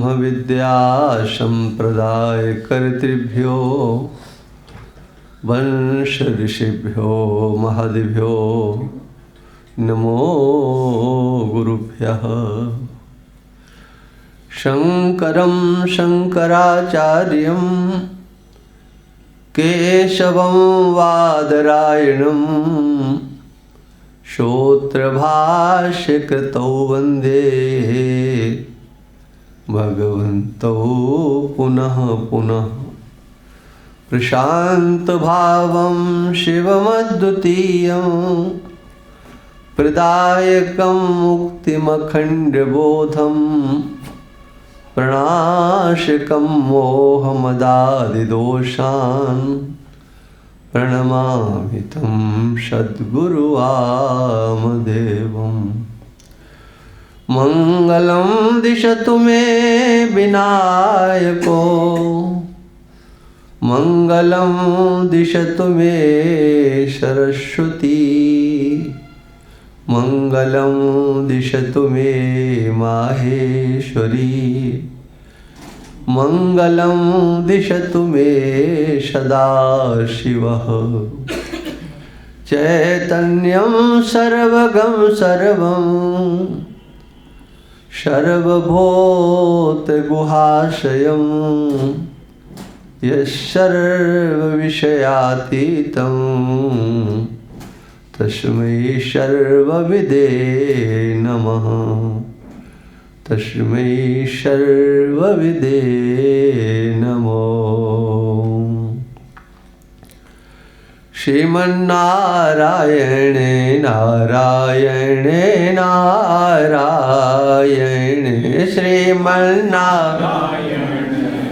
ब्रह्म विद्या संप्रदाय कर्तृभ्यो वंश ऋषिभ्यो महदिभ्यो नमो गुरुभ्यः। शंकरं शंकराचार्यं केशवं वादरायणं श्रोत्रभाष्यकृतौ वन्दे भगवन्तौ पुनः पुनः। प्रशान्तभावं शिवमद्वितीयं प्रदायकं मुक्तिमखण्डबोधं प्रणाशकं मोहमदादिदोषान् प्रणमामि तं सद्गुरुवामदेवम्। मंगलं दिशतु मे विनायको मंगलं दिशतु मे सरस्वती मंगलं दिशतु मे माहेश्वरी मंगलं दिशतु मे सदाशिवः। चैतन्यं सर्वगं सर्वं सर्वभूतगुहाशयं यस्सर्वविषयातीतं तस्मै सर्वविदे नमः। तस्मै सर्वविदे नमो। श्रीमन्नारायणे नारायणे नारायणे श्रीमन्नारायणे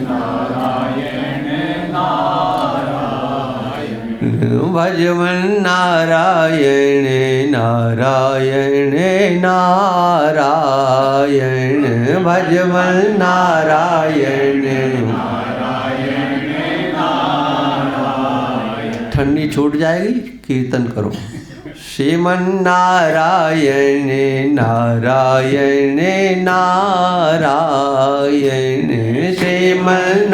नारायणे नारायणे भजमन्नारायणे नारायणे नारायणे भजमन्नारायणे। ठंडी छूट जाएगी, कीर्तन करो। श्रीमन्नारायणे नारायणे नारायणे श्रीमन्नारायणे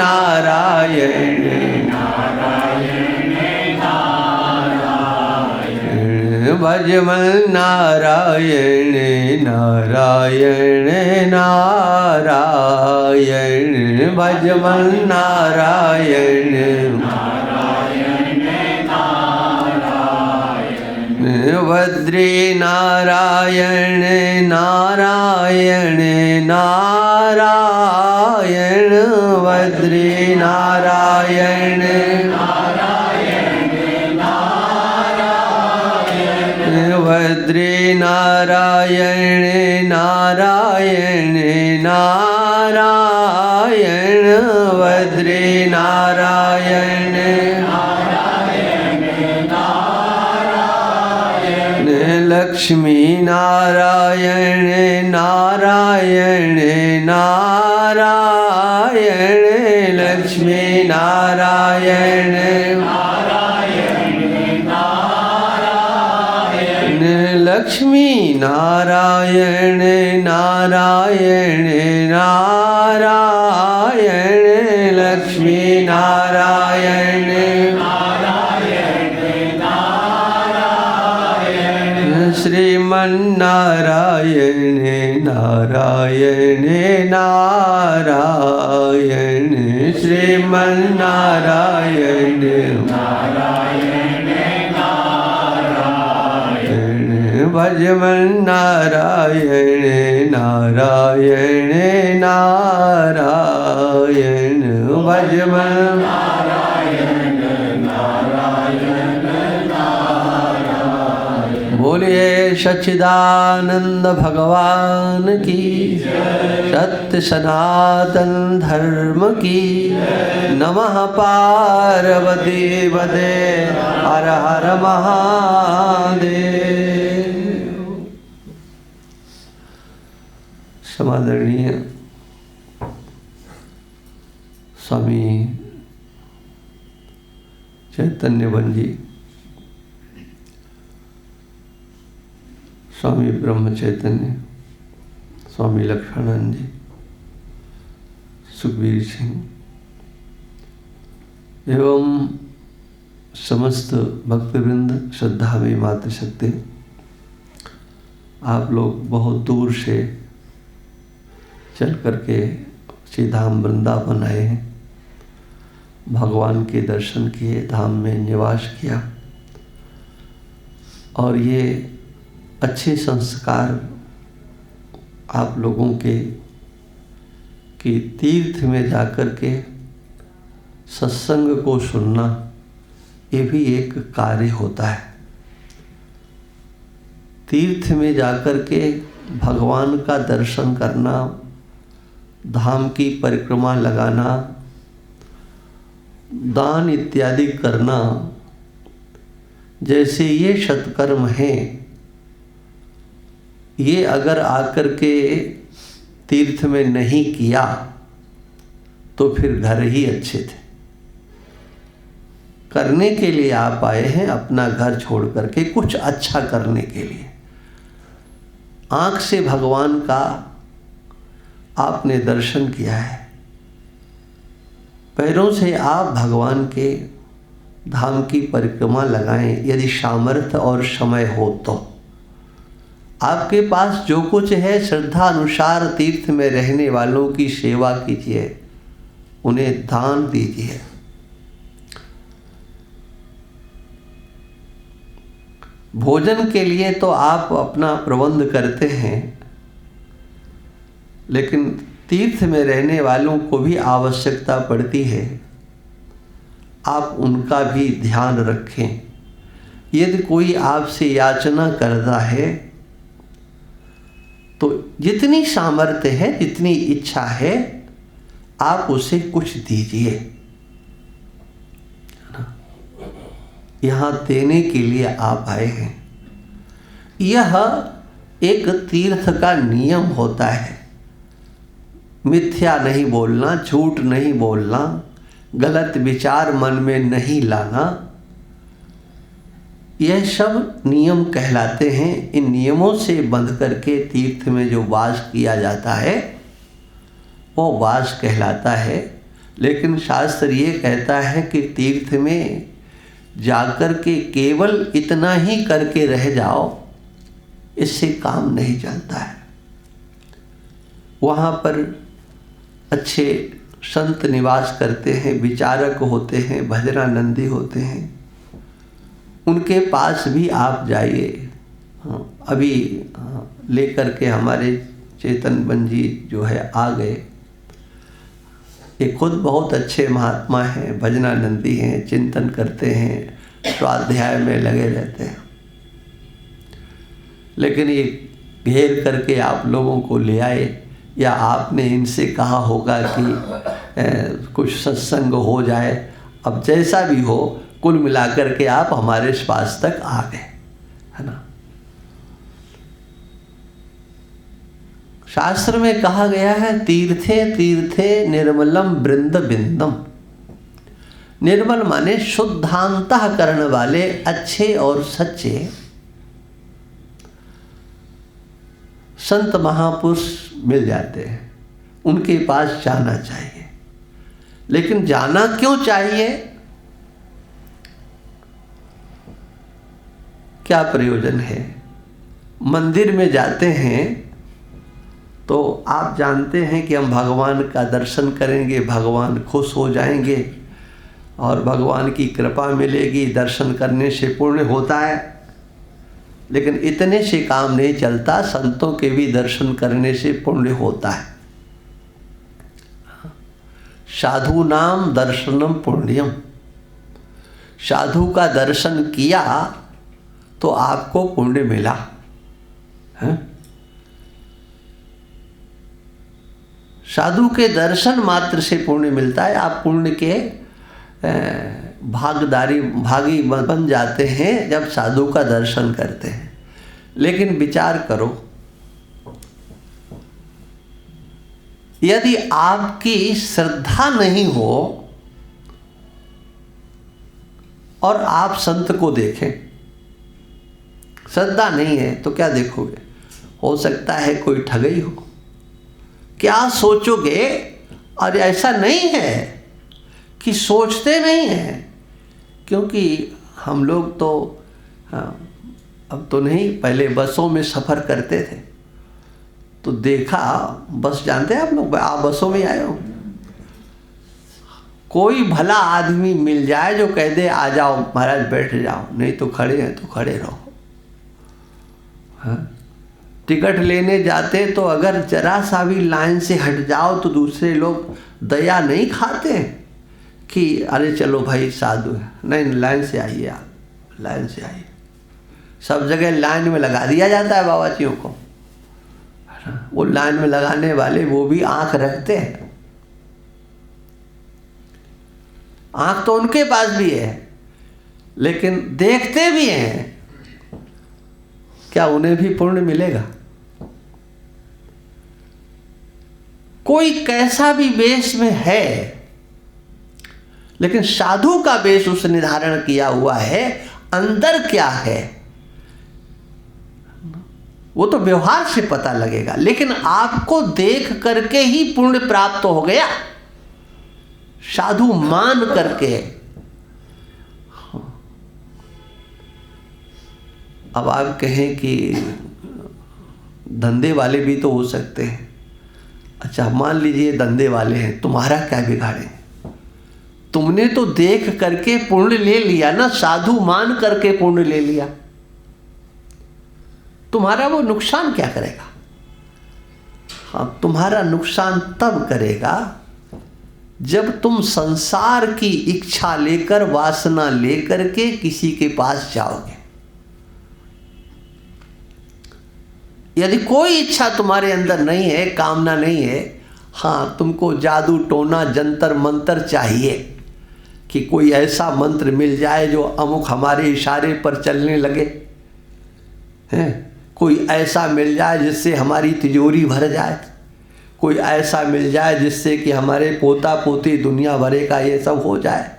नारायणे नारायणे भजमन्नारायणे नारायणे नारायणे भजमन्नारायणे। बद्री नारायण नारायण नारायण बद्री नारायण बद्री नारायण नारायण नारायण बद्री नारायण लक्ष्मी नारायण नारायण नारायण लक्ष्मी नारायण लक्ष्मी नारायण नारायण नारायण लक्ष्मी नारायण श्रीमन्नारायण नारायण नारायण श्रीमन्नारायण नारायण नारायण भजमन्नारायण नारायण नारायण भजमन्नारायण नारायण। बोलिए सच्चिदानंद भगवान की, सत्य सनातन धर्म की। नमः पार्वती पते हर हर महादेव। समादरणीय स्वामी चैतन्य बंजी, स्वामी ब्रह्म चैतन्य, स्वामी लक्ष्मणानंद जी, सुखबीर सिंह एवं समस्त भक्तवृंद, श्रद्धा में मातृशक्ति, आप लोग बहुत दूर से चल करके श्री धाम वृंदावन आए हैं, भगवान के दर्शन किए, धाम में निवास किया और ये अच्छे संस्कार आप लोगों के कि तीर्थ में जाकर के सत्संग को सुनना ये भी एक कार्य होता है। तीर्थ में जाकर के भगवान का दर्शन करना, धाम की परिक्रमा लगाना, दान इत्यादि करना, जैसे ये सत्कर्म हैं, ये अगर आकर के तीर्थ में नहीं किया तो फिर घर ही अच्छे थे। करने के लिए आप आए हैं, अपना घर छोड़ करके कुछ अच्छा करने के लिए। आँख से भगवान का आपने दर्शन किया है, पैरों से आप भगवान के धाम की परिक्रमा लगाएं, यदि सामर्थ्य और समय हो तो। आपके पास जो कुछ है श्रद्धा अनुसार तीर्थ में रहने वालों की सेवा कीजिए, उन्हें दान दीजिए। भोजन के लिए तो आप अपना प्रबंध करते हैं, लेकिन तीर्थ में रहने वालों को भी आवश्यकता पड़ती है, आप उनका भी ध्यान रखें। यदि कोई आपसे याचना करता है तो जितनी सामर्थ्य है, जितनी इच्छा है, आप उसे कुछ दीजिए। यहाँ देने के लिए आप आए हैं। यह एक तीर्थ का नियम होता है। मिथ्या नहीं बोलना, झूठ नहीं बोलना, गलत विचार मन में नहीं लाना, यह सब नियम कहलाते हैं। इन नियमों से बंध करके तीर्थ में जो वास किया जाता है वो वास कहलाता है। लेकिन शास्त्र ये कहता है कि तीर्थ में जाकर के केवल इतना ही करके रह जाओ, इससे काम नहीं चलता है। वहाँ पर अच्छे संत निवास करते हैं, विचारक होते हैं, भजनानंदी होते हैं, उनके पास भी आप जाइए। अभी लेकर के हमारे चेतन बन जी जो है आ गए। ये खुद बहुत अच्छे महात्मा हैं, भजनानंदी हैं, चिंतन करते हैं, स्वाध्याय में लगे रहते हैं। लेकिन ये घेर करके आप लोगों को ले आए, या आपने इनसे कहा होगा कि कुछ सत्संग हो जाए। अब जैसा भी हो, कुल मिलाकर के आप हमारे पास तक आ गए, है ना। शास्त्र में कहा गया है, तीर्थे तीर्थे निर्मलम वृंद बिंदम। निर्मल माने शुद्धांतः करने वाले, अच्छे और सच्चे संत महापुरुष मिल जाते हैं, उनके पास जाना चाहिए। लेकिन जाना क्यों चाहिए? क्या प्रयोजन है? मंदिर में जाते हैं तो आप जानते हैं कि हम भगवान का दर्शन करेंगे, भगवान खुश हो जाएंगे और भगवान की कृपा मिलेगी, दर्शन करने से पुण्य होता है। लेकिन इतने से काम नहीं चलता, संतों के भी दर्शन करने से पुण्य होता है। साधु नाम दर्शनम पुण्यम। साधु का दर्शन किया तो आपको पुण्य मिला है। साधु के दर्शन मात्र से पुण्य मिलता है। आप पुण्य के भागी बन जाते हैं जब साधु का दर्शन करते हैं। लेकिन विचार करो, यदि आपकी श्रद्धा नहीं हो और आप संत को देखें, श्रद्धा नहीं है तो क्या देखोगे? हो सकता है कोई ठगई हो। क्या सोचोगे? और ऐसा नहीं है कि सोचते नहीं हैं, क्योंकि हम लोग तो अब तो नहीं, पहले बसों में सफ़र करते थे तो देखा, बस जानते हैं आप लोग, आप बसों में आए हो, कोई भला आदमी मिल जाए जो कह दे आ जाओ महाराज बैठ जाओ, नहीं तो खड़े हैं तो खड़े रहो। हाँ, टिकट लेने जाते तो अगर जरा सा भी लाइन से हट जाओ तो दूसरे लोग दया नहीं खाते कि अरे चलो भाई साधु है, नहीं लाइन से आइए, आप लाइन से आइए। सब जगह लाइन में लगा दिया जाता है बाबाजियों को। वो लाइन में लगाने वाले वो भी आंख रखते हैं, आंख तो उनके पास भी है, लेकिन देखते भी हैं। क्या उन्हें भी पुण्य मिलेगा? कोई कैसा भी वेश में है, लेकिन साधु का वेश उसने धारण किया हुआ है, अंदर क्या है वो तो व्यवहार से पता लगेगा, लेकिन आपको देख करके ही पुण्य प्राप्त हो गया, साधु मान करके। अब आप कहें कि धंधे वाले भी तो हो सकते हैं। अच्छा, मान लीजिए धंधे वाले हैं, तुम्हारा क्या बिगाड़े? तुमने तो देख करके पुण्य ले लिया ना, साधु मान करके पुण्य ले लिया, तुम्हारा वो नुकसान क्या करेगा? हाँ, तुम्हारा नुकसान तब करेगा जब तुम संसार की इच्छा लेकर, वासना लेकर के किसी के पास जाओगे। यदि कोई इच्छा तुम्हारे अंदर नहीं है, कामना नहीं है, हाँ तुमको जादू टोना जंतर मंतर चाहिए कि कोई ऐसा मंत्र मिल जाए जो अमुक हमारे इशारे पर चलने लगे, हैं? कोई ऐसा मिल जाए जिससे हमारी तिजोरी भर जाए, कोई ऐसा मिल जाए जिससे कि हमारे पोता पोती दुनिया भरे का ये सब हो जाए,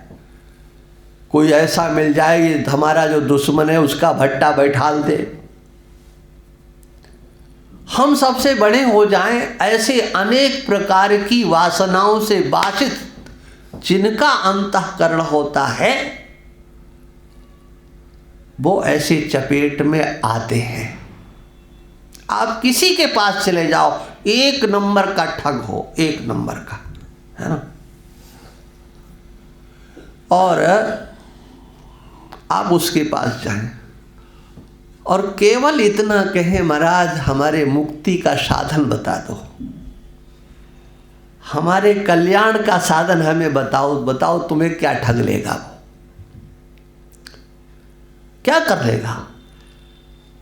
कोई ऐसा मिल जाए कि हमारा जो दुश्मन है उसका भट्टा बैठाल दे, हम सबसे बड़े हो जाएं। ऐसे अनेक प्रकार की वासनाओं से बाधित जिनका अंतःकरण होता है, वो ऐसे चपेट में आते हैं। आप किसी के पास चले जाओ, एक नंबर का ठग हो, एक नंबर का, है ना, और आप उसके पास जाएं और केवल इतना कहें महाराज हमारे मुक्ति का साधन बता दो, हमारे कल्याण का साधन हमें बताओ, बताओ तुम्हें क्या ठग लेगा, वो क्या कर लेगा?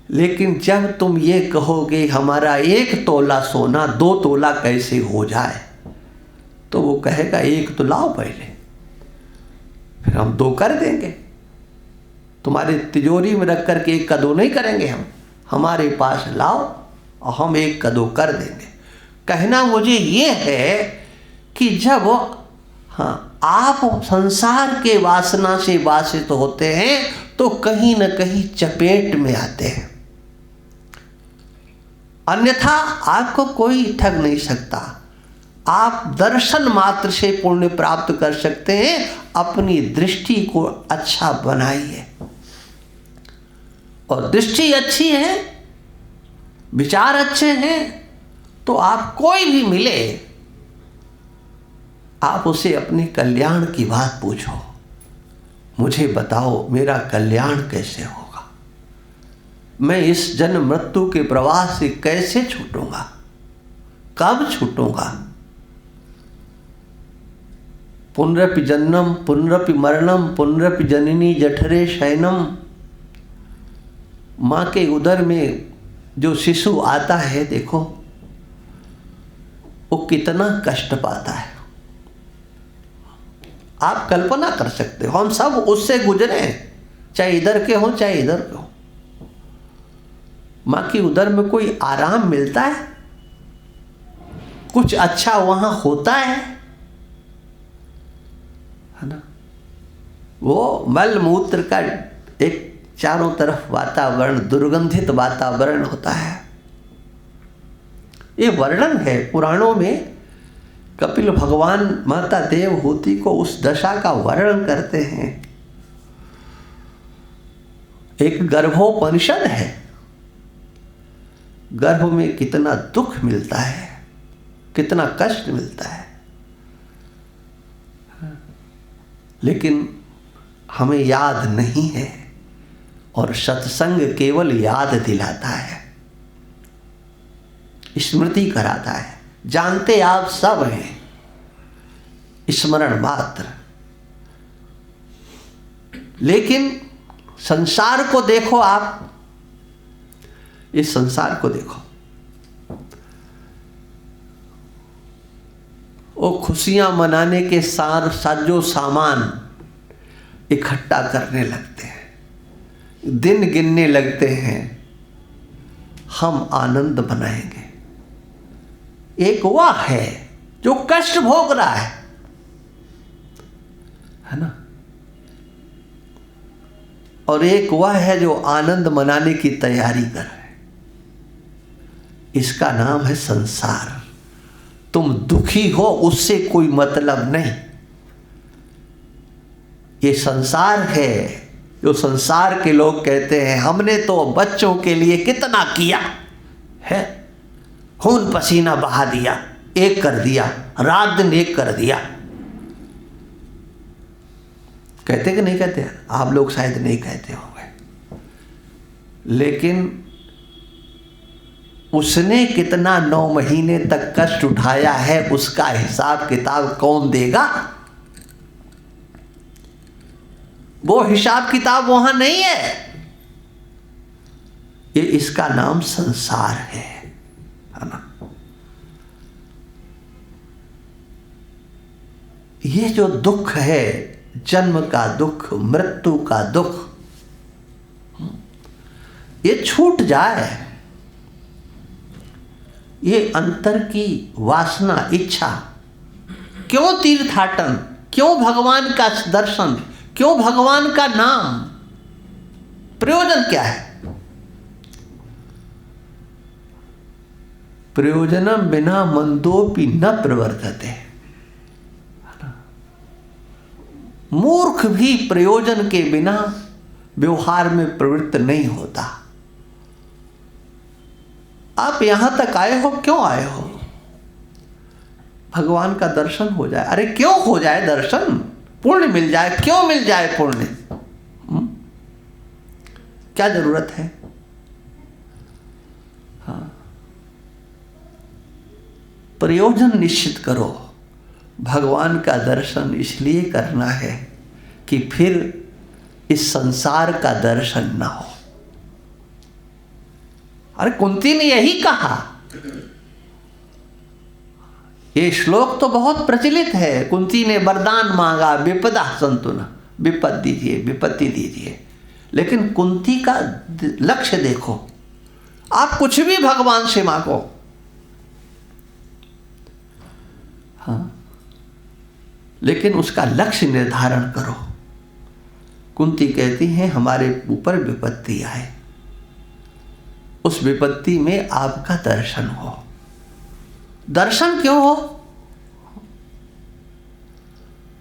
लेकिन जब तुम ये कहोगे हमारा 1 तोला सोना 2 तोला कैसे हो जाए, तो वो कहेगा 1 तो लाओ पहले, फिर हम 2 कर देंगे। तुम्हारी तिजोरी में रख करके 1 का 2 नहीं करेंगे, हम हमारे पास लाओ और हम 1 का 2 कर देंगे। कहना मुझे ये है कि जब हाँ आप संसार के वासना से वासित होते हैं तो कहीं न कहीं चपेट में आते हैं, अन्यथा आपको कोई ठग नहीं सकता। आप दर्शन मात्र से पुण्य प्राप्त कर सकते हैं। अपनी दृष्टि को अच्छा बनाइए, और दृष्टि अच्छी है, विचार अच्छे हैं, तो आप कोई भी मिले आप उसे अपने कल्याण की बात पूछो, मुझे बताओ मेरा कल्याण कैसे होगा, मैं इस जन्म मृत्यु के प्रवाह से कैसे छूटूंगा, कब छूटूंगा। पुनरपि जन्मम पुनरपि मरणम पुनरपि जननी जठरे शयनम। माँ के उदर में जो शिशु आता है, देखो वो कितना कष्ट पाता है, आप कल्पना कर सकते हो। हम सब उससे गुजरे हैं, चाहे इधर के हो चाहे इधर के हो। माँ की उदर में कोई आराम मिलता है, कुछ अच्छा वहां होता है ना। वो मल मूत्र का एक चारों तरफ वातावरण, दुर्गंधित वातावरण होता है। ये वर्णन है पुराणों में कपिल भगवान माता देवहूति को उस दशा का वर्णन करते हैं। एक गर्भोपनिषद है, गर्भ में कितना दुख मिलता है, कितना कष्ट मिलता है, लेकिन हमें याद नहीं है और सत्संग केवल याद दिलाता है, स्मृति कराता है। जानते आप सब हैं, स्मरण मात्र। लेकिन संसार को देखो, आप इस संसार को देखो, वो खुशियां मनाने के साजो सामान इकट्ठा करने लगते हैं, दिन गिनने लगते हैं, हम आनंद बनाएंगे। एक वह है जो कष्ट भोग रहा है ना, और एक वह है जो आनंद मनाने की तैयारी कर रहा है। इसका नाम है संसार। तुम दुखी हो उससे कोई मतलब नहीं। ये संसार है जो संसार के लोग कहते हैं हमने तो बच्चों के लिए कितना किया है, खून पसीना बहा दिया, एक कर दिया, रात दिन एक कर दिया। कहते कि नहीं कहते? आप लोग शायद नहीं कहते होंगे, लेकिन उसने कितना 9 महीने तक कष्ट उठाया है उसका हिसाब किताब कौन देगा? वो हिसाब किताब वहां नहीं है। ये इसका नाम संसार है ना। ये जो दुख है, जन्म का दुख, मृत्यु का दुख, ये छूट जाए, ये अंतर की वासना, इच्छा। क्यों तीर्थाटन, क्यों भगवान का दर्शन, क्यों भगवान का नाम? प्रयोजन क्या है? प्रयोजनम बिना मंदोपि न प्रवर्तते। मूर्ख भी प्रयोजन के बिना व्यवहार में प्रवृत्त नहीं होता। आप यहां तक आए हो, क्यों आए हो? भगवान का दर्शन हो जाए। अरे क्यों हो जाए दर्शन? पुण्य मिल जाए। क्यों मिल जाए पुण्य? क्या जरूरत है? हाँ, प्रयोजन निश्चित करो। भगवान का दर्शन इसलिए करना है कि फिर इस संसार का दर्शन ना हो। अरे कुंती ने यही कहा। ये श्लोक तो बहुत प्रचलित है। कुंती ने वरदान मांगा, विपदा संतु न, विपद दीजिए, विपत्ति दीजिए। लेकिन कुंती का लक्ष्य देखो। आप कुछ भी भगवान से मांगो, हाँ, लेकिन उसका लक्ष्य निर्धारण करो। कुंती कहती हैं हमारे ऊपर विपत्ति आए, उस विपत्ति में आपका दर्शन हो। दर्शन क्यों हो?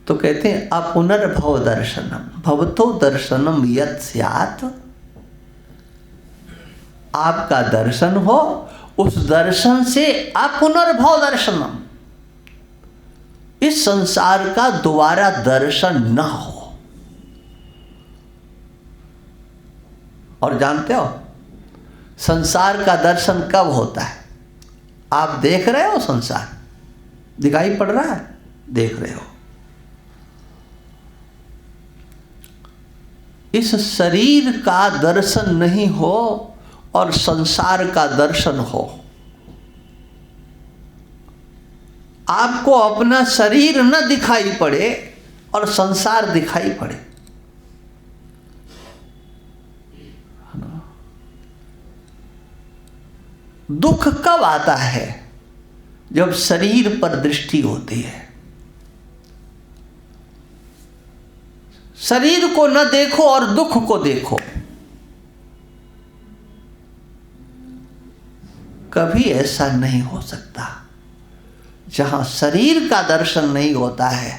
तो कहते हैं अपुनर्भव दर्शनम, भवतो दर्शनम यत् स्यात्। आपका दर्शन हो, उस दर्शन से अपुनर्भव दर्शनम, इस संसार का दोबारा दर्शन न हो। और जानते हो संसार का दर्शन कब होता है? आप देख रहे हो संसार, दिखाई पड़ रहा है, देख रहे हो। इस शरीर का दर्शन नहीं हो और संसार का दर्शन हो। आपको अपना शरीर न दिखाई पड़े और संसार दिखाई पड़े। दुख कब आता है? जब शरीर पर दृष्टि होती है। शरीर को न देखो और दुख को देखो। कभी ऐसा नहीं हो सकता। जहां शरीर का दर्शन नहीं होता है।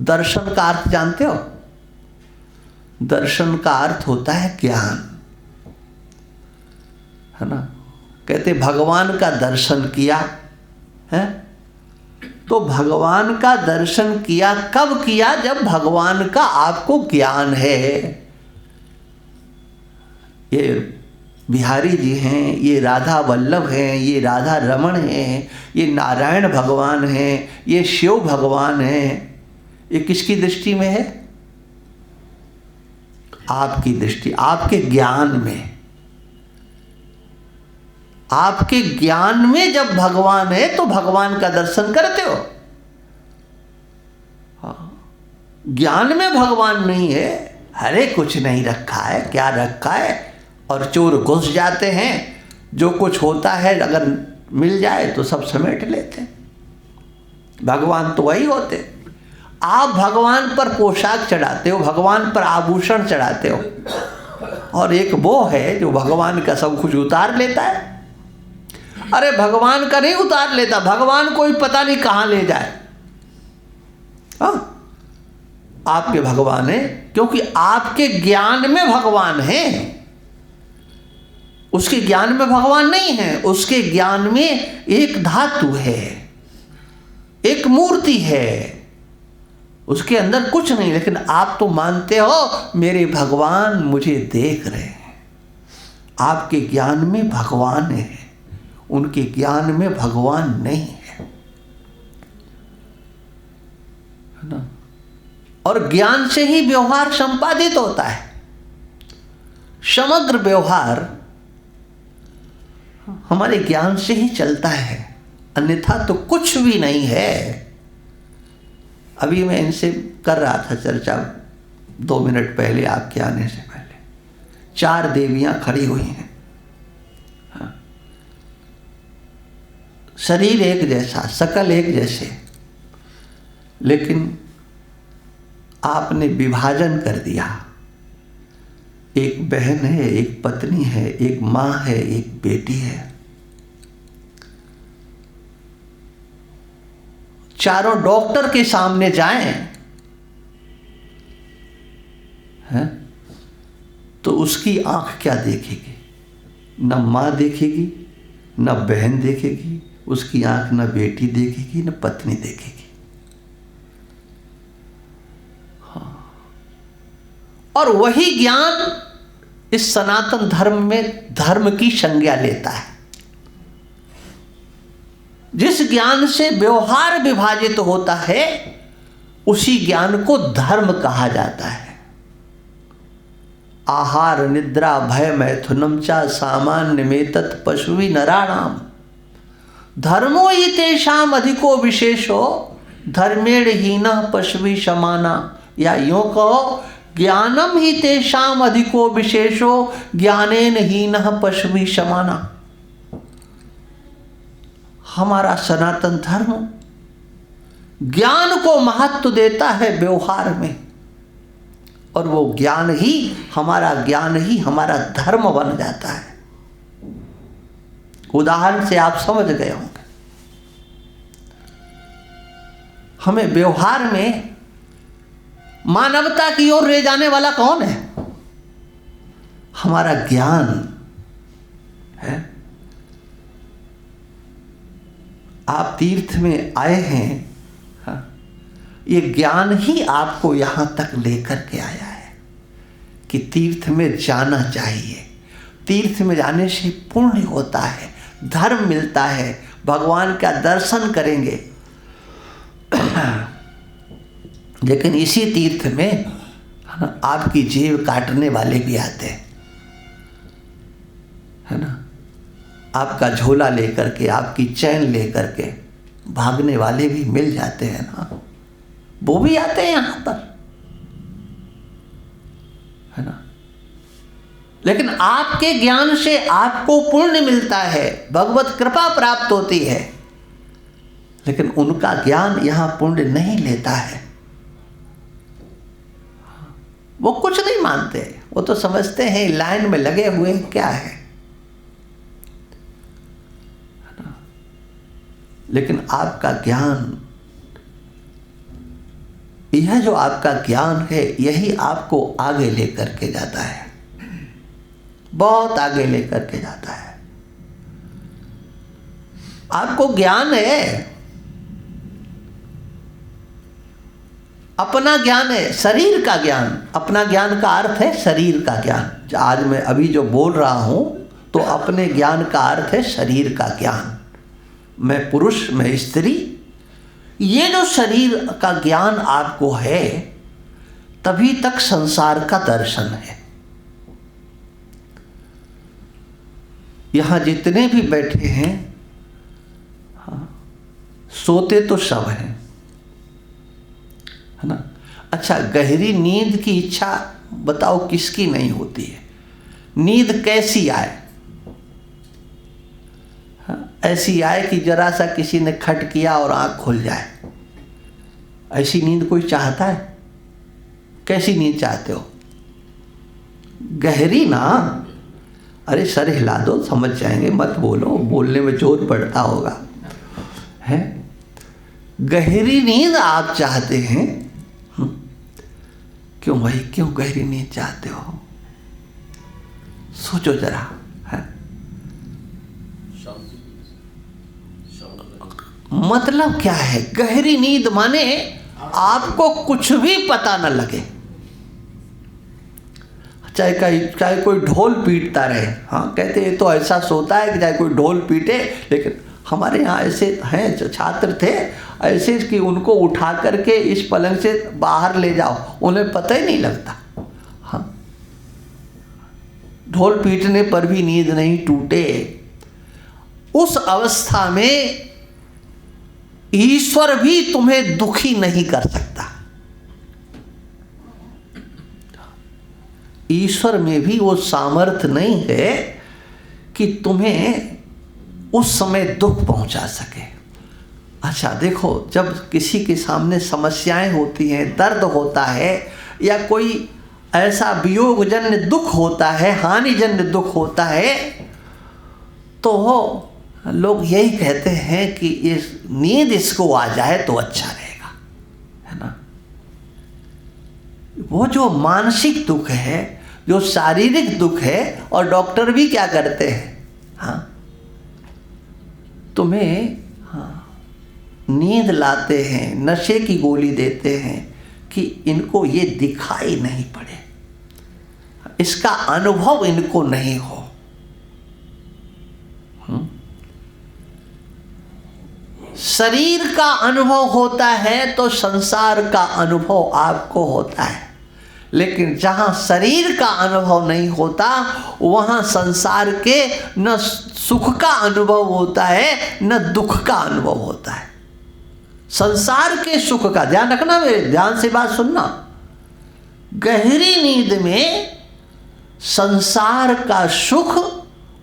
दर्शन का अर्थ जानते हो? दर्शन का अर्थ होता है ज्ञान, है ना। कहते भगवान का दर्शन किया है, तो भगवान का दर्शन किया कब किया? जब भगवान का आपको ज्ञान है। ये बिहारी जी हैं, ये राधा वल्लभ हैं, ये राधा रमण हैं, ये नारायण भगवान हैं, ये शिव भगवान हैं। ये किसकी दृष्टि में है? आपकी दृष्टि, आपके ज्ञान में। आपके ज्ञान में जब भगवान है तो भगवान का दर्शन करते हो। ज्ञान में भगवान नहीं है, अरे कुछ नहीं रखा है, क्या रखा है, और चोर घुस जाते हैं। जो कुछ होता है अगर मिल जाए तो सब समेट लेते हैं। भगवान तो वही होते। आप भगवान पर पोशाक चढ़ाते हो, भगवान पर आभूषण चढ़ाते हो, और एक वो है जो भगवान का सब कुछ उतार लेता है। अरे भगवान का नहीं उतार लेता, भगवान कोई पता नहीं कहां ले जाए। आपके भगवान है क्योंकि आपके ज्ञान में भगवान है। उसके ज्ञान में भगवान नहीं है, उसके ज्ञान में एक धातु है, एक मूर्ति है, उसके अंदर कुछ नहीं। लेकिन आप तो मानते हो मेरे भगवान मुझे देख रहे हैं। आपके ज्ञान में भगवान है, उनके ज्ञान में भगवान नहीं है ना। और ज्ञान से ही व्यवहार संपादित होता है। समग्र व्यवहार हमारे ज्ञान से ही चलता है, अन्यथा तो कुछ भी नहीं है। अभी मैं इनसे कर रहा था चर्चा 2 मिनट पहले, आपके आने से पहले। 4 देवियां खड़ी हुई हैं, शरीर एक जैसा, शकल एक जैसे, लेकिन आपने विभाजन कर दिया। एक बहन है, एक पत्नी है, एक माँ है, एक बेटी है। चारों डॉक्टर के सामने जाएं हैं, तो उसकी आंख क्या देखेगी? न माँ देखेगी, न बहन देखेगी, उसकी आंख न बेटी देखेगी, न पत्नी देखेगी। और वही ज्ञान इस सनातन धर्म में धर्म की संज्ञा लेता है। जिस ज्ञान से व्यवहार विभाजित होता है उसी ज्ञान को धर्म कहा जाता है। आहार निद्रा भय मैथुनम चा सामान्य में तत् पशुवी नराणाम धर्मो ही तेषाम अधिको विशेषो धर्मेण हीनः पशुवी समाना। या यूं कहो, ज्ञानम ही तेषाम अधिको विशेषो ज्ञानेन हीनः पशुवी समाना। हमारा सनातन धर्म ज्ञान को महत्व देता है व्यवहार में, और वो ज्ञान ही हमारा धर्म बन जाता है। उदाहरण से आप समझ गए होंगे। हमें व्यवहार में मानवता की ओर ले जाने वाला कौन है? हमारा ज्ञान है। आप तीर्थ में आए हैं, हाँ, ये ज्ञान ही आपको यहां तक लेकर के आया है कि तीर्थ में जाना चाहिए। तीर्थ में जाने से पुण्य होता है, धर्म मिलता है, भगवान का दर्शन करेंगे। लेकिन इसी तीर्थ में आपकी जेब काटने वाले भी आते हैं, है ना। आपका झोला लेकर के, आपकी चैन लेकर के भागने वाले भी मिल जाते हैं ना, वो भी आते हैं यहां पर, है ना। लेकिन आपके ज्ञान से आपको पुण्य मिलता है, भगवत कृपा प्राप्त होती है, लेकिन उनका ज्ञान यहां पुण्य नहीं लेता है। वो कुछ नहीं मानते, वो तो समझते हैं लाइन में लगे हुए क्या है। लेकिन आपका ज्ञान, यह जो आपका ज्ञान है, यही आपको आगे लेकर के जाता है, बहुत आगे लेकर के जाता है। आपको ज्ञान है, अपना ज्ञान है, शरीर का ज्ञान। अपना ज्ञान का अर्थ है शरीर का ज्ञान। आज मैं अभी जो बोल रहा हूं, तो अपने ज्ञान का अर्थ है शरीर का ज्ञान। मैं पुरुष, मैं स्त्री, ये जो शरीर का ज्ञान आपको है, तभी तक संसार का दर्शन है। यहां जितने भी बैठे हैं, सोते तो सब हैं, है ना। अच्छा, गहरी नींद की इच्छा बताओ किसकी नहीं होती है? नींद कैसी आए? ऐसी आए कि जरा सा किसी ने खट किया और आंख खुल जाए। ऐसी नींद कोई चाहता है? कैसी नींद चाहते हो? गहरी ना। अरे सर हिला दो, समझ जाएंगे, मत बोलो, बोलने में जोर पड़ता होगा, है। गहरी नींद आप चाहते हैं। क्यों भाई, क्यों गहरी नींद चाहते हो? सोचो जरा, है। मतलब क्या है गहरी नींद? माने आपको कुछ भी पता न लगे, चाहे कोई ढोल पीटता रहे। हाँ, कहते हैं तो ऐसा सोता है कि चाहे कोई ढोल पीटे। लेकिन हमारे यहाँ ऐसे हैं, जो छात्र थे ऐसे कि उनको उठा करके इस पलंग से बाहर ले जाओ, उन्हें पता ही नहीं लगता। हाँ, ढोल पीटने पर भी नींद नहीं टूटे। उस अवस्था में ईश्वर भी तुम्हें दुखी नहीं कर सकता। ईश्वर में भी वो सामर्थ्य नहीं है कि तुम्हें उस समय दुख पहुंचा सके। अच्छा देखो, जब किसी के सामने समस्याएं होती हैं, दर्द होता है, या कोई ऐसा वियोगजन्य दुख होता है, हानिजन्य दुख होता है, तो लोग यही कहते हैं कि इस नींद इसको आ जाए तो अच्छा रहेगा, है ना। वो जो मानसिक दुख है, जो शारीरिक दुख है, और डॉक्टर भी क्या करते हैं, हाँ, तुम्हें नींद लाते हैं, नशे की गोली देते हैं कि इनको ये दिखाई नहीं पड़े, इसका अनुभव इनको नहीं हो। शरीर का अनुभव होता है तो संसार का अनुभव आपको होता है, लेकिन जहां शरीर का अनुभव नहीं होता, वहां संसार के न सुख का अनुभव होता है, न दुख का अनुभव होता है। संसार के सुख का ध्यान रखना, मेरे ध्यान से बात सुनना। गहरी नींद में संसार का सुख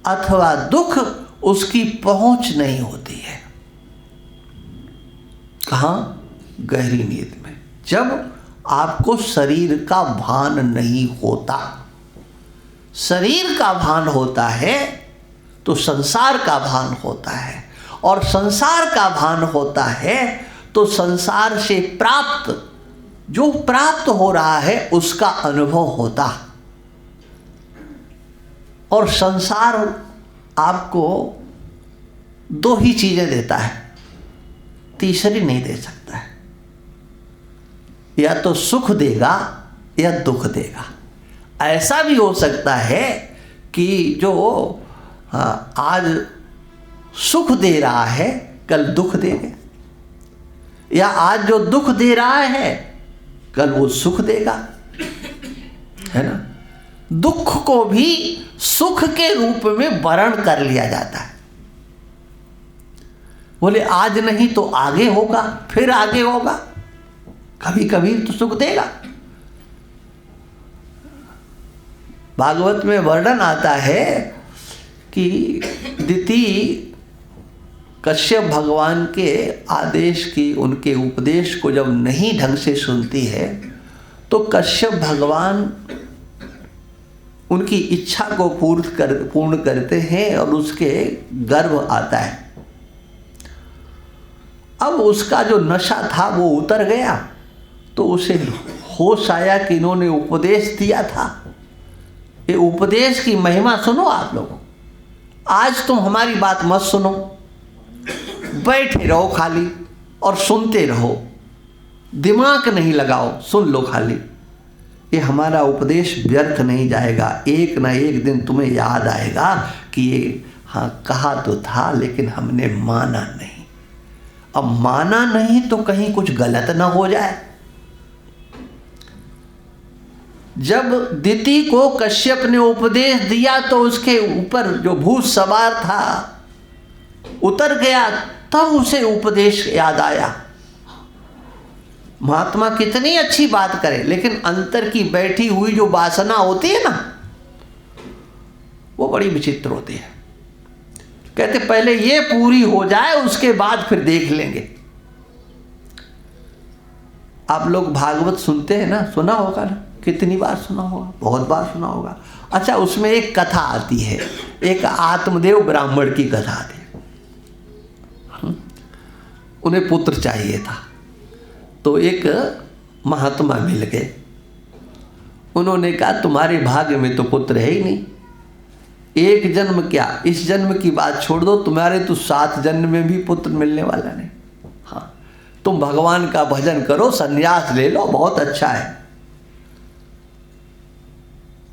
अथवा दुख, उसकी पहुंच नहीं होती है। कहां? गहरी नींद में, जब आपको शरीर का भान नहीं होता। शरीर का भान होता है तो संसार का भान होता है, और संसार का भान होता है तो संसार से प्राप्त, जो प्राप्त हो रहा है उसका अनुभव होता। और संसार आपको दो ही चीजें देता है, तीसरी नहीं दे सकता है। या तो सुख देगा या दुख देगा। ऐसा भी हो सकता है कि जो आज सुख दे रहा है कल दुख देगा, या आज जो दुख दे रहा है कल वो सुख देगा, है ना। दुख को भी सुख के रूप में वर्ण कर लिया जाता है। बोले आज नहीं तो आगे होगा, फिर आगे होगा, कभी कभी तो सुख देगा। भागवत में वर्णन आता है कि दिति कश्यप भगवान के आदेश की, उनके उपदेश को जब नहीं ढंग से सुनती है, तो कश्यप भगवान उनकी इच्छा को पूर्ण करते हैं और उसके गर्भ आता है। अब उसका जो नशा था वो उतर गया, तो उसे होश आया कि इन्होंने उपदेश दिया था। ये उपदेश की महिमा सुनो आप लोग। आज तुम हमारी बात मत सुनो, बैठे रहो खाली और सुनते रहो, दिमाग नहीं लगाओ, सुन लो खाली। ये हमारा उपदेश व्यर्थ नहीं जाएगा। एक ना एक दिन तुम्हें याद आएगा कि ये हाँ कहा तो था लेकिन हमने माना नहीं। अब माना नहीं तो कहीं कुछ गलत ना हो जाए। जब दिति को कश्यप ने उपदेश दिया तो उसके ऊपर जो भूत सवार था उतर गया, तब उसे उपदेश याद आया। महात्मा कितनी अच्छी बात करे, लेकिन अंतर की बैठी हुई जो वासना होती है ना, वो बड़ी विचित्र होती है। कहते पहले ये पूरी हो जाए, उसके बाद फिर देख लेंगे। आप लोग भागवत सुनते हैं ना, सुना होगा ना, कितनी बार सुना होगा, बहुत बार सुना होगा। अच्छा, उसमें एक कथा आती है, एक आत्मदेव ब्राह्मण की कथा आती है। उन्हें पुत्र चाहिए था, तो एक महात्मा मिल गए। उन्होंने कहा तुम्हारे भाग्य में तो पुत्र है ही नहीं, एक जन्म क्या इस जन्म की बात छोड़ दो, तुम्हारे तो 7 जन्म में भी पुत्र मिलने वाला नहीं। हाँ, तुम भगवान का भजन करो, संन्यास ले लो, बहुत अच्छा है।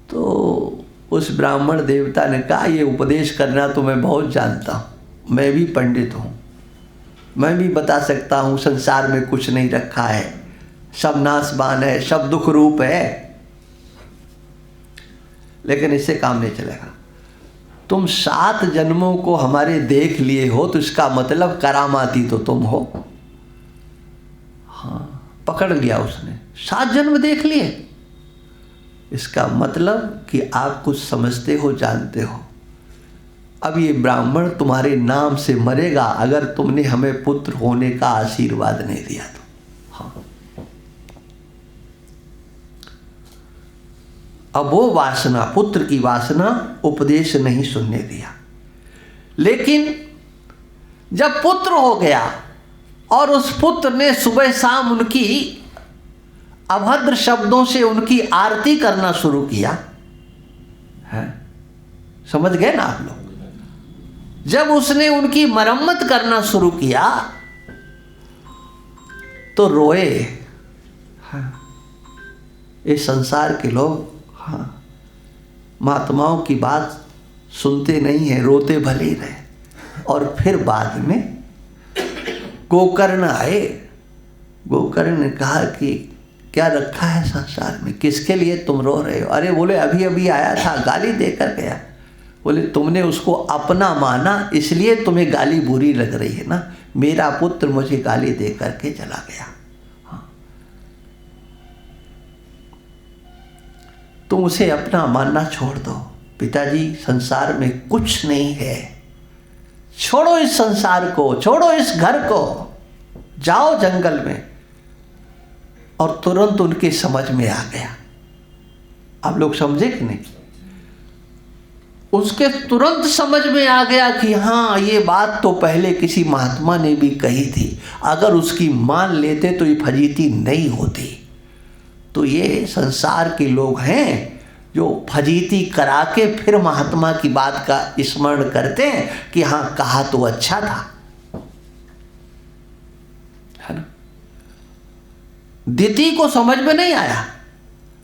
तो उस ब्राह्मण देवता ने कहा ये उपदेश करना तो मैं बहुत जानता हूँ, मैं भी पंडित हूँ, मैं भी बता सकता हूँ संसार में कुछ नहीं रखा है, सब नाशवान है, सब दुख रूप है, लेकिन इससे काम नहीं चलेगा। तुम 7 जन्मों को हमारे देख लिए हो तो इसका मतलब करामाती तो तुम हो। हाँ, पकड़ लिया उसने, 7 जन्म देख लिए, इसका मतलब कि आप कुछ समझते हो, जानते हो। अब ये ब्राह्मण तुम्हारे नाम से मरेगा अगर तुमने हमें पुत्र होने का आशीर्वाद नहीं दिया तो। हाँ, अब वो वासना, पुत्र की वासना, उपदेश नहीं सुनने दिया। लेकिन जब पुत्र हो गया और उस पुत्र ने सुबह शाम उनकी अभद्र शब्दों से उनकी आरती करना शुरू किया है, समझ गए ना आप लोग। जब उसने उनकी मरम्मत करना शुरू किया तो रोए। हाँ, इस संसार के लोग हाँ महात्माओं की बात सुनते नहीं है, रोते भले ही रहे। और फिर बाद में गोकर्ण आए। गोकर्ण ने कहा कि क्या रखा है संसार में, किसके लिए तुम रो रहे हो? अरे बोले अभी अभी आया था, गाली देकर गया। बोले तुमने उसको अपना माना इसलिए तुम्हें गाली बुरी लग रही है ना, मेरा पुत्र मुझे गाली दे करके चला गया। हाँ, तुम उसे अपना मानना छोड़ दो। पिताजी संसार में कुछ नहीं है, छोड़ो इस संसार को, छोड़ो इस घर को, जाओ जंगल में। और तुरंत उनके समझ में आ गया। आप लोग समझे कि नहीं? उसके तुरंत समझ में आ गया कि हाँ ये बात तो पहले किसी महात्मा ने भी कही थी, अगर उसकी मान लेते तो ये फजीती नहीं होती। तो ये संसार के लोग हैं जो फजीती करा के फिर महात्मा की बात का स्मरण करते हैं कि हाँ कहा तो अच्छा था, है ना। दिति को समझ में नहीं आया,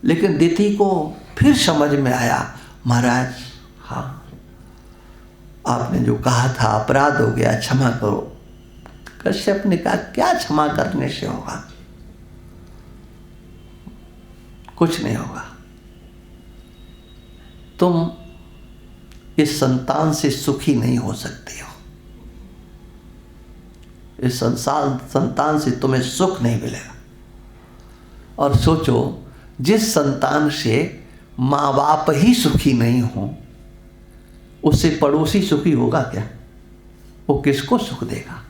लेकिन दिति को फिर समझ में आया, महाराज हाँ आपने जो कहा था अपराध हो गया, क्षमा करो। कश्यप ने कहा क्या क्षमा करने से होगा, कुछ नहीं होगा। तुम इस संतान से सुखी नहीं हो सकते हो, इस संतान से तुम्हें सुख नहीं मिलेगा। और सोचो जिस संतान से माँ बाप ही सुखी नहीं हो, उससे पड़ोसी सुखी होगा क्या? वो किसको सुख देगा?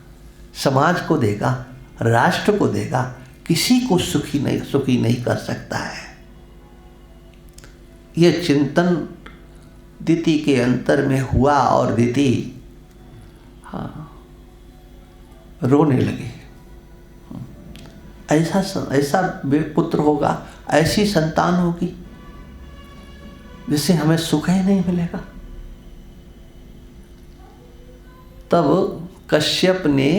समाज को देगा, राष्ट्र को देगा, किसी को सुखी नहीं कर सकता है। यह चिंतन दिति के अंतर में हुआ और दिति हाँ रोने लगी। ऐसा पुत्र होगा, ऐसी संतान होगी जिससे हमें सुख ही नहीं मिलेगा। तब कश्यप ने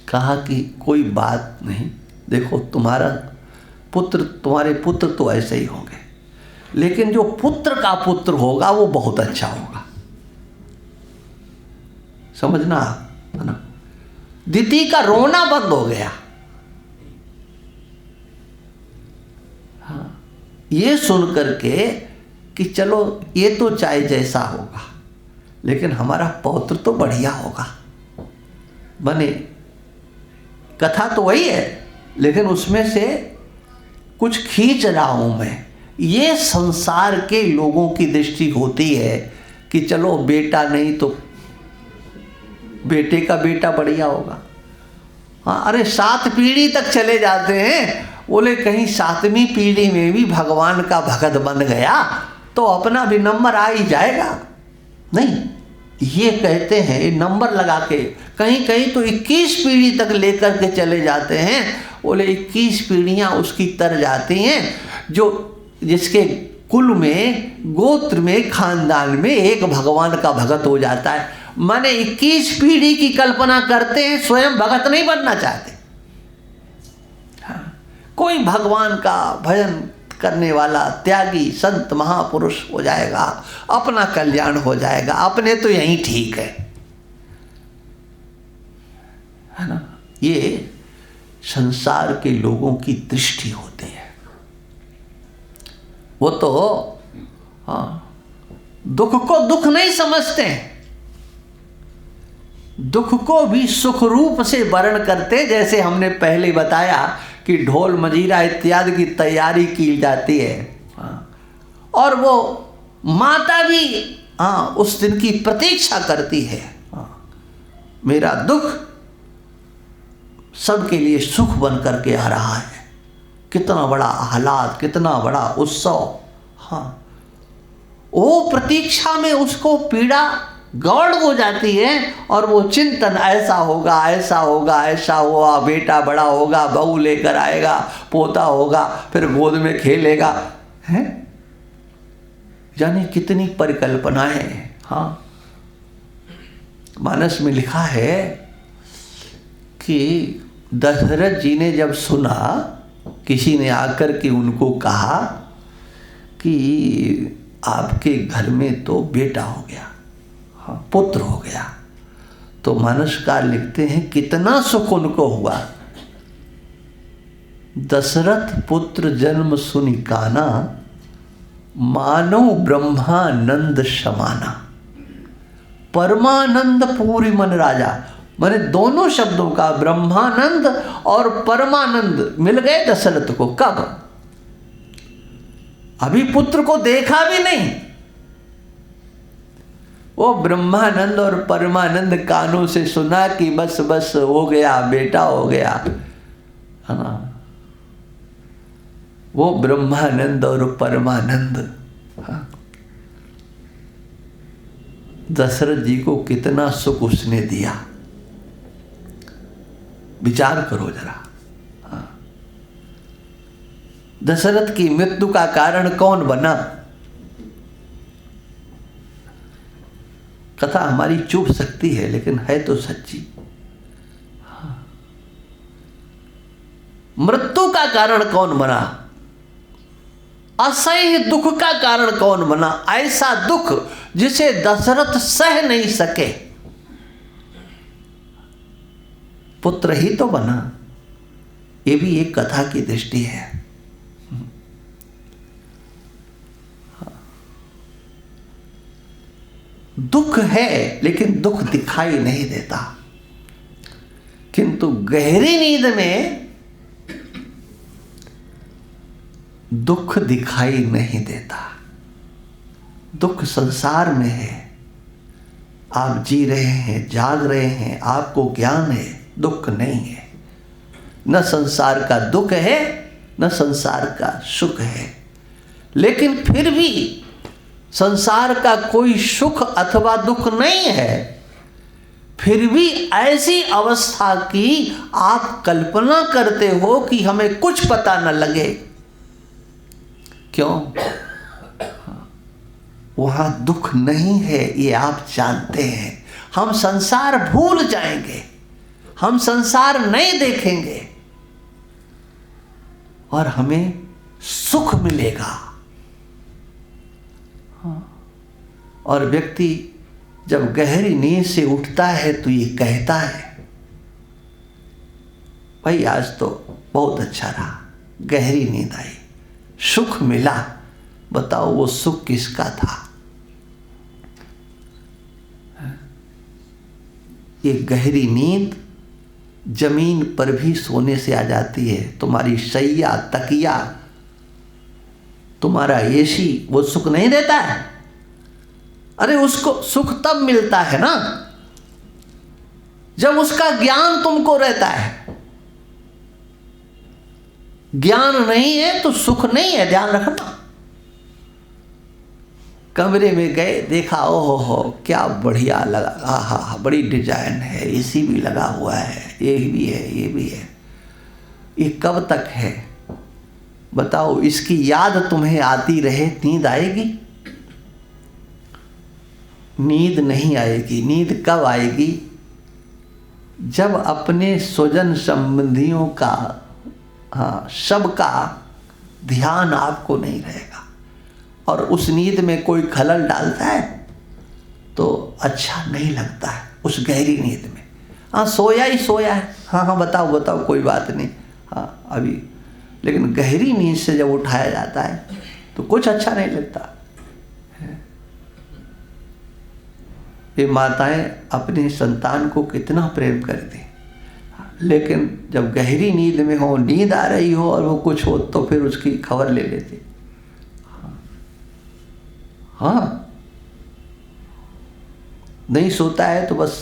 कहा कि कोई बात नहीं, देखो तुम्हारे पुत्र तो ऐसे ही होंगे, लेकिन जो पुत्र का पुत्र होगा वो बहुत अच्छा होगा। समझना है ना। दिति का रोना बंद हो गया। हाँ, ये सुन करके कि चलो ये तो चाहे जैसा होगा, लेकिन हमारा पौत्र तो बढ़िया होगा। बने कथा तो वही है, लेकिन उसमें से कुछ खींच रहा हूं मैं। ये संसार के लोगों की दृष्टि होती है कि चलो बेटा नहीं तो बेटे का बेटा बढ़िया होगा। हाँ, अरे 7 पीढ़ी तक चले जाते हैं, बोले कहीं 7वीं पीढ़ी में भी भगवान का भगत बन गया तो अपना भी नंबर आ ही जाएगा। नहीं, ये कहते हैं नंबर लगा के, कहीं कहीं तो 21 पीढ़ी तक लेकर के चले जाते हैं। बोले 21 पीढ़ियां उसकी तर जाती हैं जो जिसके कुल में, गोत्र में, खानदान में एक भगवान का भगत हो जाता है। माने 21 पीढ़ी की कल्पना करते हैं, स्वयं भगत नहीं बनना चाहते। हाँ, कोई भगवान का भजन करने वाला त्यागी संत महापुरुष हो जाएगा, अपना कल्याण हो जाएगा, अपने तो यही ठीक है ना। ये संसार के लोगों की दृष्टि होती है। वो तो हाँ, दुख को दुख नहीं समझते, दुख को भी सुख रूप से वर्ण करते। जैसे हमने पहले बताया कि ढोल मजीरा इत्यादि की तैयारी की जाती है। हाँ, और वो माता भी हाँ उस दिन की प्रतीक्षा करती है। हाँ, मेरा दुख सबके लिए सुख बन करके आ रहा है। कितना बड़ा आह्लाद, कितना बड़ा उत्सव। हाँ, वो प्रतीक्षा में उसको पीड़ा गौड़ हो जाती है और वो चिंतन ऐसा होगा, ऐसा होगा, ऐसा हुआ, बेटा बड़ा होगा, बहू लेकर आएगा, पोता होगा, फिर गोद में खेलेगा, हैं? जाने कितनी परिकल्पनाएं। हाँ, मानस में लिखा है कि दशरथ जी ने जब सुना, किसी ने आकर के उनको कहा कि आपके घर में तो बेटा हो गया, हाँ, पुत्र हो गया, तो मानसकार लिखते हैं कितना सुख उनको हुआ। दशरथ पुत्र जन्म सुनि काना, मानो ब्रह्मानंद समाना। परमानंद पूरी मन राजा, माने दोनों शब्दों का ब्रह्मानंद और परमानंद मिल गए दशरथ को। कब? अभी पुत्र को देखा भी नहीं, वो ब्रह्मानंद और परमानंद कानों से सुना कि बस बस हो गया, बेटा हो गया, है ना। वो ब्रह्मानंद और परमानंद, हाँ, दशरथ जी को कितना सुख उसने दिया, विचार करो जरा। हाँ, दशरथ की मृत्यु का कारण कौन बना? कथा हमारी चुभ सकती है, लेकिन है तो सच्ची। हाँ, मृत्यु का कारण कौन बना? असह्य दुख का कारण कौन बना? ऐसा दुख जिसे दशरथ सह नहीं सके, पुत्र ही तो बना। ये भी एक कथा की दृष्टि है। दुख है लेकिन दुख दिखाई नहीं देता, किंतु गहरी नींद में दुख दिखाई नहीं देता। दुख संसार में है, आप जी रहे हैं, जाग रहे हैं, आपको ज्ञान है, दुख नहीं है। न संसार का दुख है, न संसार का सुख है, लेकिन फिर भी संसार का कोई सुख अथवा दुख नहीं है। फिर भी ऐसी अवस्था की आप कल्पना करते हो कि हमें कुछ पता न लगे। क्यों? वहां दुख नहीं है, ये आप जानते हैं। हम संसार भूल जाएंगे, हम संसार नहीं देखेंगे और हमें सुख मिलेगा। और व्यक्ति जब गहरी नींद से उठता है तो ये कहता है, भाई आज तो बहुत अच्छा रहा, गहरी नींद आई, सुख मिला। बताओ वो सुख किसका था? ये गहरी नींद जमीन पर भी सोने से आ जाती है। तुम्हारी शैया, तकिया, तुम्हारा एसी वो सुख नहीं देता है? अरे उसको सुख तब मिलता है ना जब उसका ज्ञान तुमको रहता है। ज्ञान नहीं है तो सुख नहीं है, ध्यान रखना। कमरे में गए, देखा, ओहो हो क्या बढ़िया लगा, हा, बड़ी डिजाइन है, एसी भी लगा हुआ है, ये भी है, ये भी है। ये कब तक है बताओ? इसकी याद तुम्हें आती रहे, नींद आएगी? नींद नहीं आएगी। नींद कब आएगी? जब अपने स्वजन संबंधियों का, सबका ध्यान आपको नहीं रहेगा और उस नींद में कोई खलल डालता है तो अच्छा नहीं लगता है। उस गहरी नींद में सोया ही सोया है, हाँ बताओ कोई बात नहीं, अभी। लेकिन गहरी नींद से जब उठाया जाता है तो कुछ अच्छा नहीं लगता। ये माताएं अपने संतान को कितना प्रेम करती, लेकिन जब गहरी नींद में हो, नींद आ रही हो और वो कुछ हो तो फिर उसकी खबर ले लेती। नहीं सोता है तो बस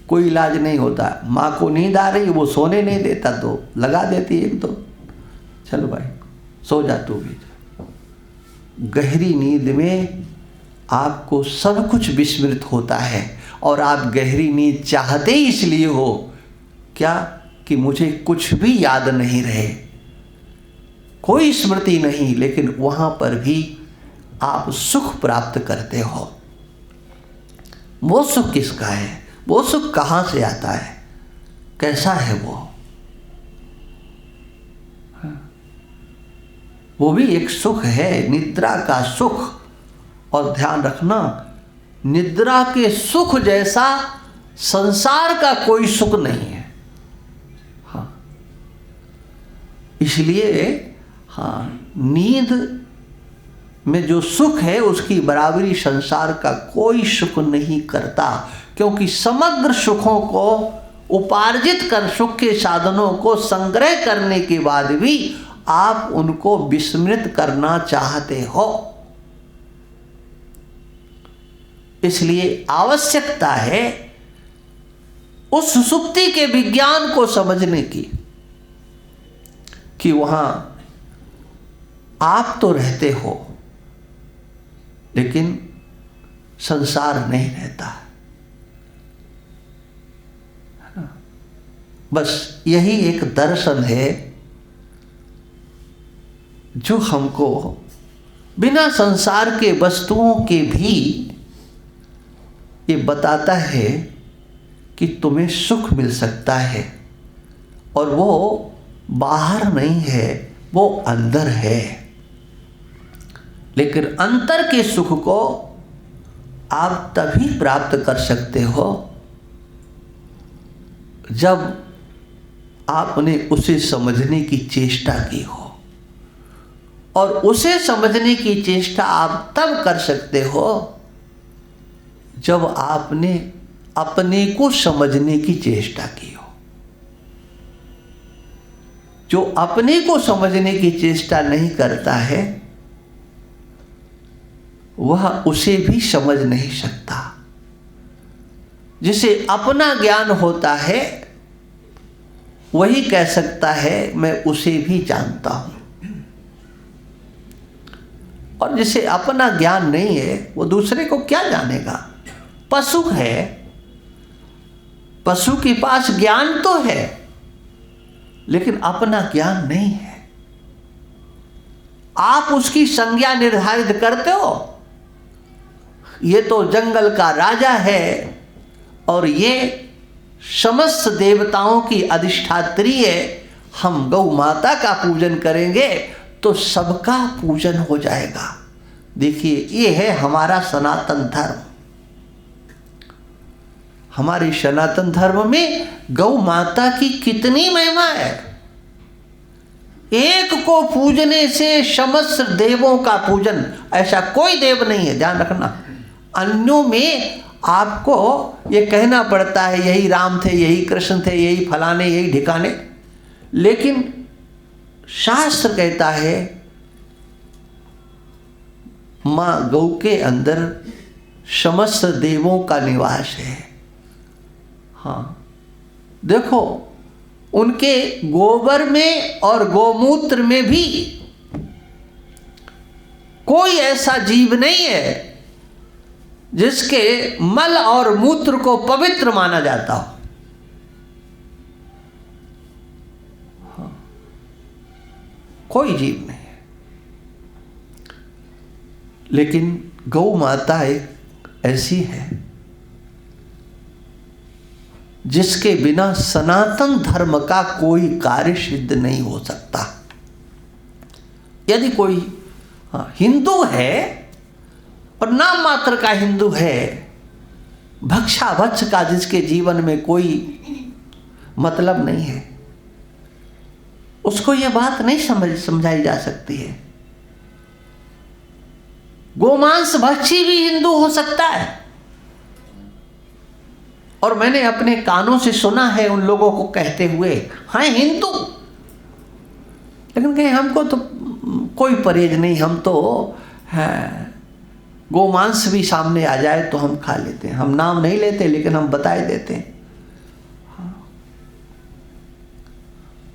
कोई इलाज नहीं होता। माँ को नींद आ रही, वो सोने नहीं देता तो लगा देती एक दो, चलो भाई सो जा तू भी। गहरी नींद में आपको सब कुछ विस्मृत होता है और आप गहरी नींद चाहते ही इसलिए हो क्या कि मुझे कुछ भी याद नहीं रहे, कोई स्मृति नहीं, लेकिन वहां पर भी आप सुख प्राप्त करते हो। वो सुख किसका है? वो सुख कहां से आता है? कैसा है वो भी एक सुख है, निद्रा का सुख। और ध्यान रखना, निद्रा के सुख जैसा संसार का कोई सुख नहीं है। इसलिए नींद में जो सुख है उसकी बराबरी संसार का कोई सुख नहीं करता, क्योंकि समग्र सुखों को उपार्जित कर, सुख के साधनों को संग्रह करने के बाद भी आप उनको विस्मृत करना चाहते हो। इसलिए आवश्यकता है उस सुसुप्ति के विज्ञान को समझने की कि वहां आप तो रहते हो लेकिन संसार नहीं रहता है ना। बस यही एक दर्शन है जो हमको बिना संसार के वस्तुओं के भी ये बताता है कि तुम्हें सुख मिल सकता है, और वो बाहर नहीं है, वो अंदर है। लेकिन अंतर के सुख को आप तभी प्राप्त कर सकते हो जब आपने उसे समझने की चेष्टा की हो, और उसे समझने की चेष्टा आप तब कर सकते हो जब आपने अपने को समझने की चेष्टा की हो। जो अपने को समझने की चेष्टा नहीं करता है वह उसे भी समझ नहीं सकता। जिसे अपना ज्ञान होता है वही कह सकता है मैं उसे भी जानता हूं, और जिसे अपना ज्ञान नहीं है वो दूसरे को क्या जानेगा। पशु है, पशु के पास ज्ञान तो है लेकिन अपना ज्ञान नहीं है। आप उसकी संज्ञा निर्धारित करते हो, ये तो जंगल का राजा है और ये समस्त देवताओं की अधिष्ठात्री है, हम गौ माता का पूजन करेंगे तो सबका पूजन हो जाएगा। देखिए, ये है हमारा सनातन धर्म। हमारे सनातन धर्म में गौ माता की कितनी महिमा है। एक को पूजने से समस्त देवों का पूजन, ऐसा कोई देव नहीं है, ध्यान रखना। अन्यों में आपको ये कहना पड़ता है यही राम थे, यही कृष्ण थे, यही फलाने, यही ढिकाने, लेकिन शास्त्र कहता है मां गौ के अंदर समस्त देवों का निवास है। हाँ, देखो उनके गोबर में और गोमूत्र में भी कोई ऐसा जीव नहीं है जिसके मल और मूत्र को पवित्र माना जाता हो। हाँ, कोई जीव नहीं है। लेकिन गौ माता एक ऐसी है जिसके बिना सनातन धर्म का कोई कार्य सिद्ध नहीं हो सकता। यदि कोई हिंदू है और नाम मात्र का हिंदू है, भक्षा भक्ष का जिसके जीवन में कोई मतलब नहीं है, उसको यह बात नहीं समझाई जा सकती है। गोमांस भक्षी भी हिंदू हो सकता है। और मैंने अपने कानों से सुना है उन लोगों को कहते हुए, हाँ हिंदू, लेकिन कहें हमको तो कोई परहेज नहीं, हम तो गोमांस भी सामने आ जाए तो हम खा लेते हैं। हम नाम नहीं लेते लेकिन हम बताए देते हैं।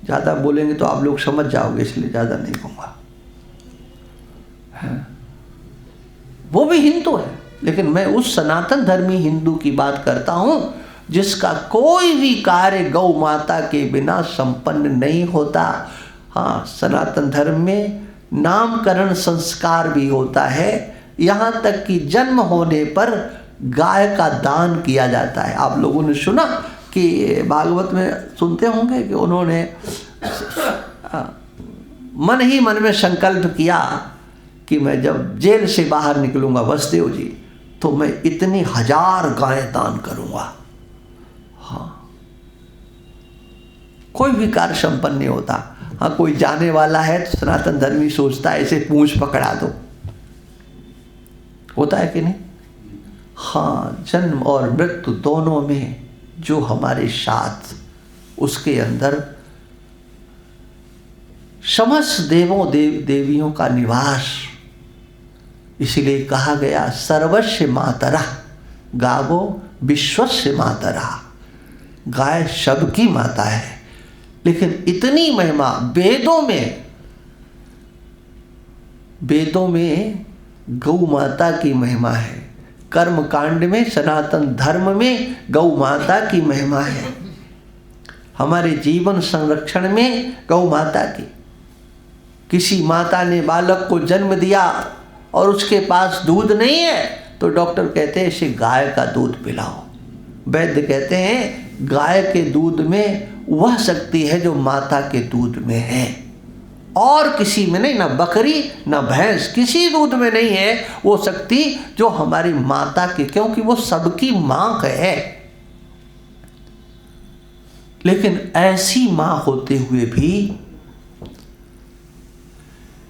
ज़्यादा बोलेंगे तो आप लोग समझ जाओगे, इसलिए ज़्यादा नहीं कहूँगा। वो भी हिंदू है, लेकिन मैं उस सनातन धर्मी हिंदू की बात करता हूं जिसका कोई भी कार्य गौ माता के बिना संपन्न नहीं होता। हाँ, सनातन धर्म में नामकरण संस्कार भी होता है, यहाँ तक कि जन्म होने पर गाय का दान किया जाता है। आप लोगों ने सुना कि भागवत में सुनते होंगे कि उन्होंने मन ही मन में संकल्प किया कि मैं जब जेल से बाहर निकलूंगा वसुदेव जी, तो मैं इतनी 1000 गायें दान करूंगा। हाँ, कोई भी कार्य संपन्न नहीं होता। हाँ, कोई जाने वाला है तो सनातन धर्मी सोचता है इसे पूंछ पकड़ा दो, होता है कि नहीं? हाँ, जन्म और मृत्यु दोनों में जो हमारे साथ, उसके अंदर समस्त देवों देवियों का निवास। इसलिए कहा गया सर्वस्व मातरा गावो विश्वस्य मातरा। गाय सबकी माता है, लेकिन इतनी महिमा वेदों में गौ माता की महिमा है। कर्म कांड में, सनातन धर्म में गौ माता की महिमा है। हमारे जीवन संरक्षण में गौ माता की। किसी माता ने बालक को जन्म दिया और उसके पास दूध नहीं है तो डॉक्टर कहते हैं इसे गाय का दूध पिलाओ। वैद्य कहते हैं गाय के दूध में वह शक्ति है जो माता के दूध में है, और किसी में नहीं। ना बकरी ना भैंस, किसी दूध में नहीं है वो शक्ति जो हमारी माता के, क्योंकि वो सबकी मां है। लेकिन ऐसी मां होते हुए भी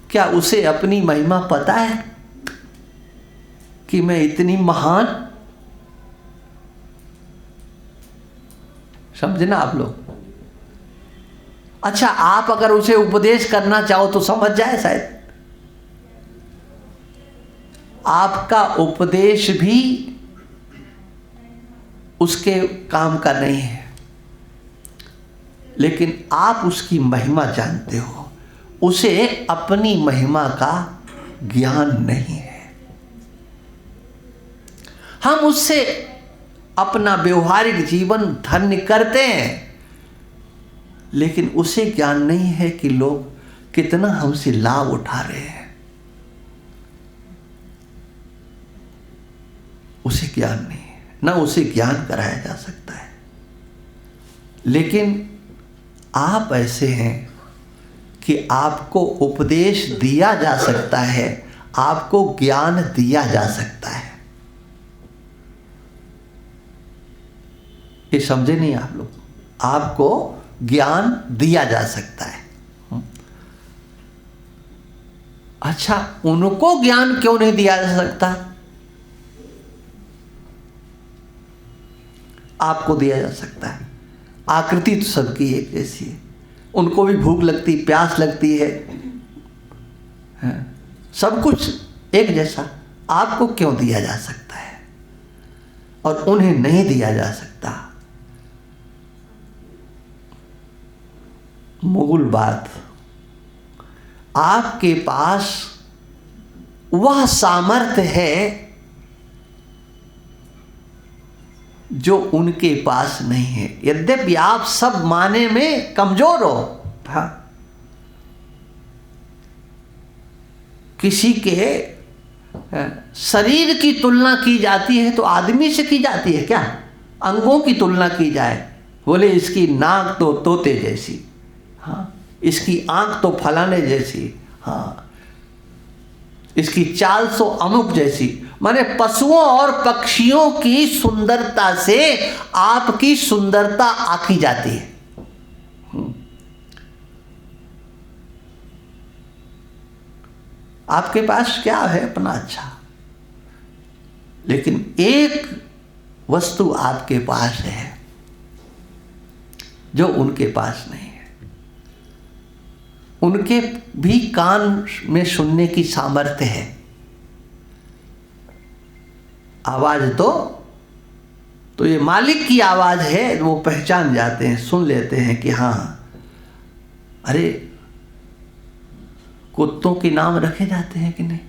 क्या उसे अपनी महिमा पता है कि मैं इतनी महान? समझना आप लोग। अच्छा, आप अगर उसे उपदेश करना चाहो तो समझ जाए शायद। आपका उपदेश भी उसके काम का नहीं है, लेकिन आप उसकी महिमा जानते हो। उसे अपनी महिमा का ज्ञान नहीं है। हम उससे अपना व्यवहारिक जीवन धन्य करते हैं, लेकिन उसे ज्ञान नहीं है कि लोग कितना हमसे लाभ उठा रहे हैं। उसे ज्ञान नहीं है, ना उसे ज्ञान कराया जा सकता है। लेकिन आप ऐसे हैं कि आपको उपदेश दिया जा सकता है, आपको ज्ञान दिया जा सकता है। ये समझे नहीं आप लोग? आपको ज्ञान दिया जा सकता है। अच्छा, उनको ज्ञान क्यों नहीं दिया जा सकता? आपको दिया जा सकता है। आकृति तो सबकी एक जैसी है, उनको भी भूख लगती, प्यास लगती है, सब कुछ एक जैसा। आपको क्यों दिया जा सकता है और उन्हें नहीं दिया जा सकता? मूल बात, आपके पास वह सामर्थ्य है जो उनके पास नहीं है। यद्यपि आप सब माने में कमजोर हो, हाँ, किसी के शरीर की तुलना की जाती है तो आदमी से की जाती है क्या? अंगों की तुलना की जाए, बोले इसकी नाक तो तोते जैसी, हाँ, इसकी आंख तो फलाने जैसी, हाँ, इसकी चाल तो अमुक जैसी। माने पशुओं और पक्षियों की सुंदरता से आपकी सुंदरता आंकी जाती है। आपके पास क्या है अपना अच्छा, लेकिन एक वस्तु आपके पास है जो उनके पास नहीं है। उनके भी कान में सुनने की सामर्थ्य है। आवाज तो ये मालिक की आवाज है, वो पहचान जाते हैं, सुन लेते हैं कि हाँ, अरे कुत्तों के नाम रखे जाते हैं कि नहीं?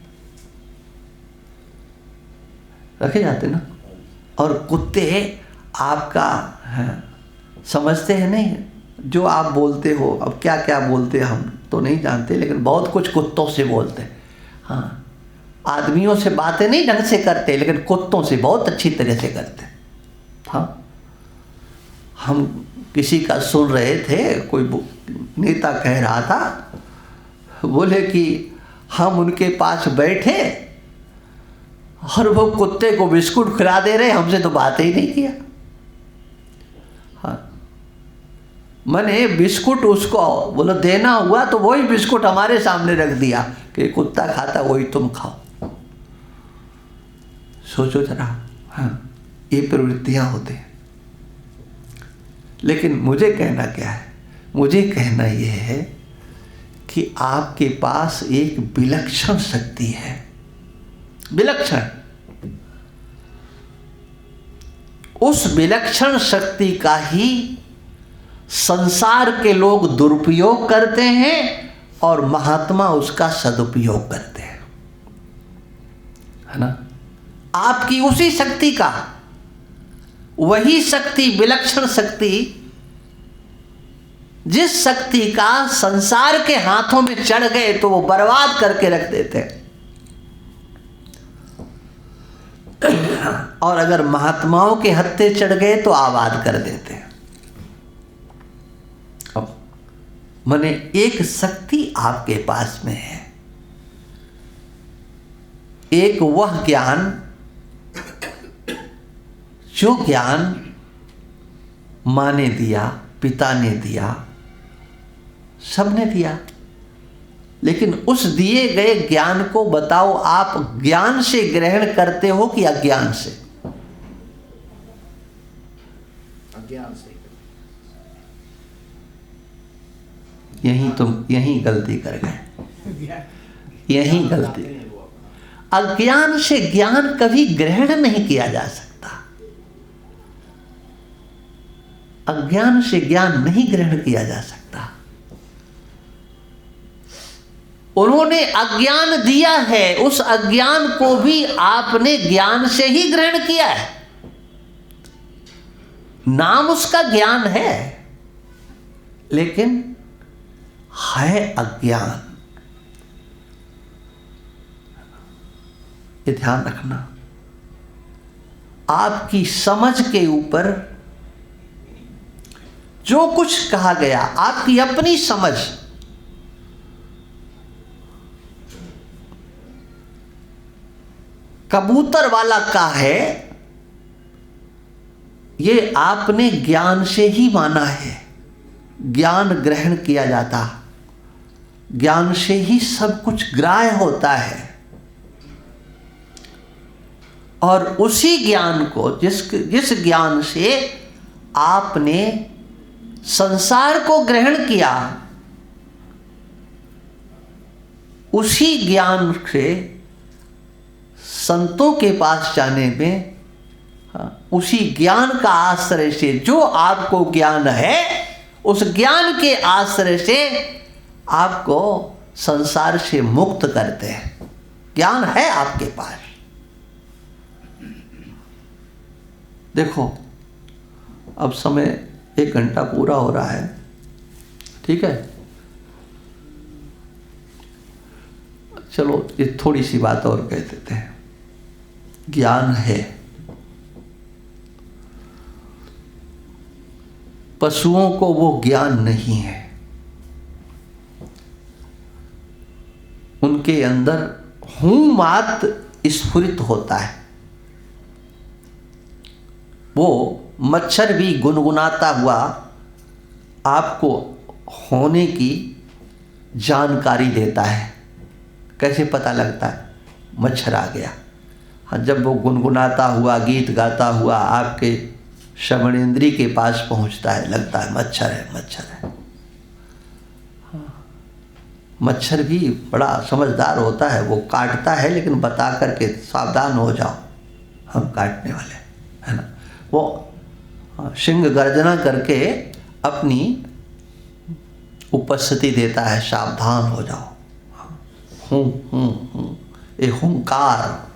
रखे जाते ना। और कुत्ते आपका समझते हैं नहीं, जो आप बोलते हो, अब क्या क्या बोलते हैं हम तो नहीं जानते, लेकिन बहुत कुछ कुत्तों से बोलते हैं। हाँ, आदमियों से बातें नहीं ढंग से करते, लेकिन कुत्तों से बहुत अच्छी तरह से करते हैं। हाँ, हम किसी का सुन रहे थे, कोई नेता कह रहा था, बोले कि हम उनके पास बैठे और वो कुत्ते को बिस्कुट खिला दे रहे, हमसे तो बात ही नहीं किया। हाँ, मैंने बिस्कुट उसको बोलो देना हुआ तो वही बिस्कुट हमारे सामने रख दिया कि कुत्ता खाता वही तुम खाओ। सोचो जरा, हाँ, ये प्रवृत्तियां होती हैं। लेकिन मुझे कहना क्या है? मुझे कहना यह है कि आपके पास एक विलक्षण शक्ति है, विलक्षण। उस विलक्षण शक्ति का ही संसार के लोग दुरुपयोग करते हैं और महात्मा उसका सदुपयोग करते हैं, है ना? आपकी उसी शक्ति का, वही शक्ति, विलक्षण शक्ति, जिस शक्ति का संसार के हाथों में चढ़ गए तो वो बर्बाद करके रख देते हैं। और अगर महात्माओं के हत्थे चढ़ गए तो आबाद कर देते हैं। अब माने एक शक्ति आपके पास में है, एक वह ज्ञान, जो ज्ञान माँ ने दिया, पिता ने दिया, सबने दिया। लेकिन उस दिए गए ज्ञान को बताओ, आप ज्ञान से ग्रहण करते हो कि अज्ञान से? अज्ञान से। यही गलती कर गए, यही गलती। अज्ञान से ज्ञान कभी ग्रहण नहीं किया जा सकता। अज्ञान से ज्ञान नहीं ग्रहण किया जा सकता। उन्होंने अज्ञान दिया है, उस अज्ञान को भी आपने ज्ञान से ही ग्रहण किया है। नाम उसका ज्ञान है, लेकिन है अज्ञान। ये ध्यान रखना। आपकी समझ के ऊपर जो कुछ कहा गया, आपकी अपनी समझ, कबूतर वाला का है, ये आपने ज्ञान से ही माना है। ज्ञान ग्रहण किया जाता, ज्ञान से ही सब कुछ ग्राह्य होता है। और उसी ज्ञान को, जिस ज्ञान से आपने संसार को ग्रहण किया, उसी ज्ञान से संतों के पास जाने में, उसी ज्ञान का आश्रय से, जो आपको ज्ञान है, उस ज्ञान के आश्रय से आपको संसार से मुक्त करते हैं। ज्ञान है आपके पास। देखो, अब समय 1 घंटा पूरा हो रहा है, ठीक है। चलो ये थोड़ी सी बात और कह देते हैं। ज्ञान है, पशुओं को वो ज्ञान नहीं है। उनके अंदर हूं मात स्फुरित होता है। वो मच्छर भी गुनगुनाता हुआ आपको होने की जानकारी देता है। कैसे पता लगता है? मच्छर आ गया। हाँ, जब वो गुनगुनाता हुआ, गीत गाता हुआ आपके श्रवणेंद्रिय के पास पहुंचता है, लगता है मच्छर है, मच्छर है। मच्छर भी बड़ा समझदार होता है, वो काटता है लेकिन बता करके, सावधान हो जाओ, हम काटने वाले, है ना। वो सिंह गर्जना करके अपनी उपस्थिति देता है, सावधान हो जाओ। ये हुंकार।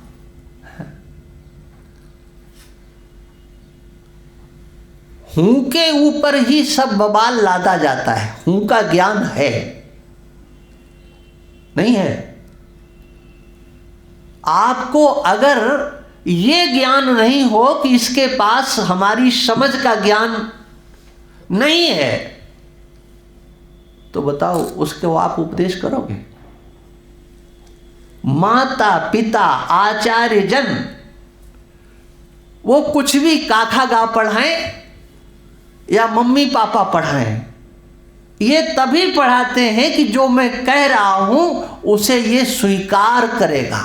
हूं के ऊपर ही सब बवाल लादा जाता है। हूं का ज्ञान है, नहीं है? आपको अगर ये ज्ञान नहीं हो कि इसके पास हमारी समझ का ज्ञान नहीं है, तो बताओ उसको आप उपदेश करोगे? माता पिता आचार्य जन वो कुछ भी काखा गा पढ़ाएं या मम्मी पापा पढ़ाएं, ये तभी पढ़ाते हैं कि जो मैं कह रहा हूं उसे ये स्वीकार करेगा।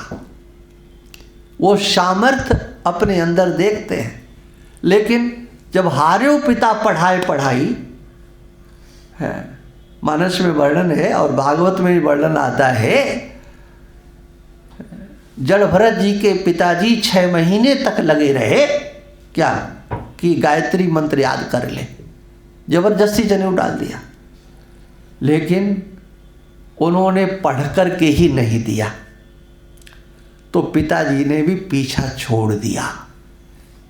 वो सामर्थ्य अपने अंदर देखते हैं। लेकिन जब हार्यो पिता पढ़ाए पढ़ाई है, मानस में वर्णन है और भागवत में भी वर्णन आता है, जड़ भरत जी के पिताजी 6 महीने तक लगे रहे क्या कि गायत्री मंत्र याद कर ले। जबरदस्ती जनेऊ डाल दिया, लेकिन उन्होंने पढ़ कर के ही नहीं दिया, तो पिताजी ने भी पीछा छोड़ दिया।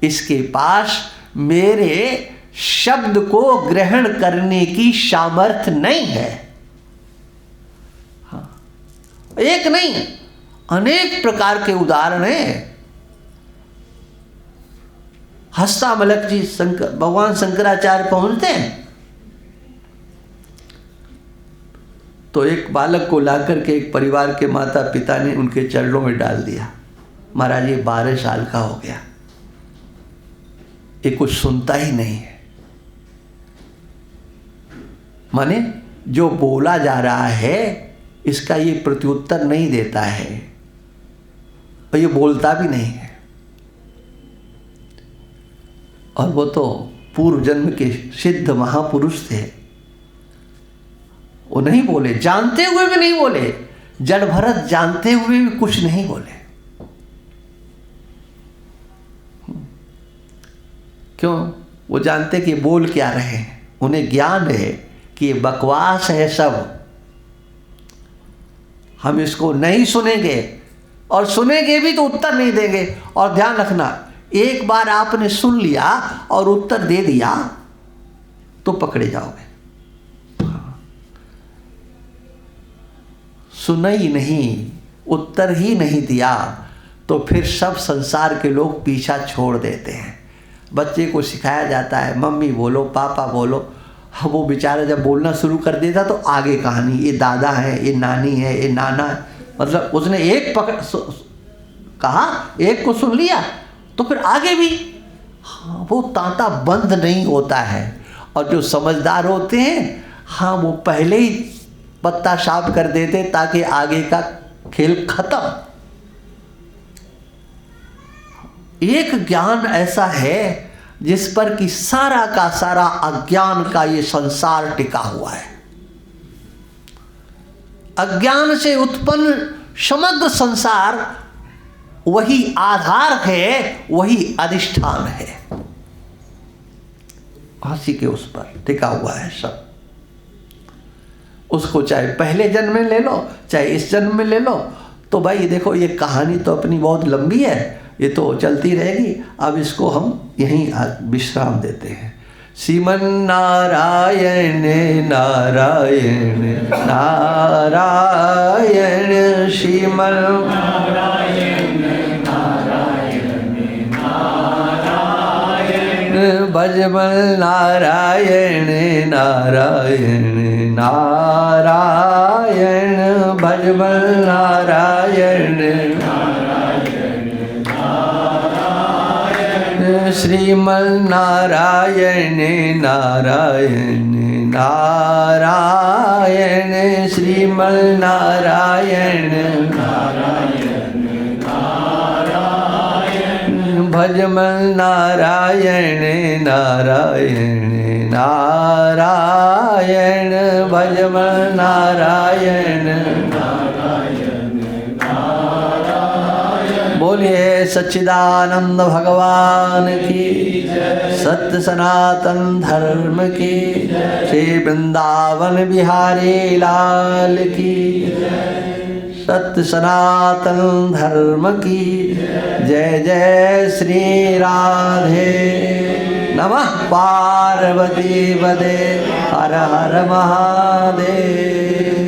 इसके पास मेरे शब्द को ग्रहण करने की सामर्थ्य नहीं है। हाँ, एक नहीं, अनेक प्रकार के उदाहरण हैं। हस्तामलक जी भगवान शंकराचार्य पहुंचते हैं तो एक बालक को लाकर के एक परिवार के माता पिता ने उनके चरणों में डाल दिया। महाराज ये 12 साल का हो गया, ये कुछ सुनता ही नहीं है। माने जो बोला जा रहा है इसका ये प्रत्युत्तर नहीं देता है और ये बोलता भी नहीं है। और वो तो पूर्व जन्म के सिद्ध महापुरुष थे, वो नहीं बोले, जानते हुए भी नहीं बोले। जड़ भरत जानते हुए भी कुछ नहीं बोले। क्यों? वो जानते कि बोल क्या रहे हैं, उन्हें ज्ञान है कि ये बकवास है सब, हम इसको नहीं सुनेंगे और सुनेंगे भी तो उत्तर नहीं देंगे। और ध्यान रखना, एक बार आपने सुन लिया और उत्तर दे दिया तो पकड़े जाओगे। सुना ही नहीं, उत्तर ही नहीं दिया तो फिर सब संसार के लोग पीछा छोड़ देते हैं। बच्चे को सिखाया जाता है मम्मी बोलो, पापा बोलो, हाँ वो बेचारा जब बोलना शुरू कर देता तो आगे कहानी, ये दादा है, ये नानी है, ये नाना है, मतलब उसने एक कहा, एक को सुन लिया तो फिर आगे भी। हाँ, वो तांता बंद नहीं होता है। और जो समझदार होते हैं, हाँ वो पहले ही पत्ता साफ कर देते ताकि आगे का खेल खत्म। एक ज्ञान ऐसा है जिस पर कि सारा का सारा अज्ञान का ये संसार टिका हुआ है। अज्ञान से उत्पन्न समग्र संसार वही आधार है, वही अधिष्ठान है, हंसी के उस पर टिका हुआ है सब। उसको चाहे पहले जन्म में ले लो, चाहे इस जन्म में ले लो। तो भाई देखो, ये कहानी तो अपनी बहुत लंबी है, ये तो चलती रहेगी। अब इसको हम यहीं विश्राम देते हैं। श्रीमन नारायण नारायण नारायण, श्रीमन नारायण नारायण नारायण, भजमल नारायण नारायण नारायण, भजमल नारायण श्रीमन नारायण नारायण नारायण, श्रीमन नारायण नारायण नारायण, भजमल नारायण नारायण नारायण, भजमल नारायण नारायण नारायण। बोलिए सच्चिदानंद भगवान की, सत्य सनातन धर्म की, श्री वृंदावन बिहारी लाल की, सत्य सनातन धर्म की जय जय श्री राधे। नमः पार्वती पदे, हर हर महादेव।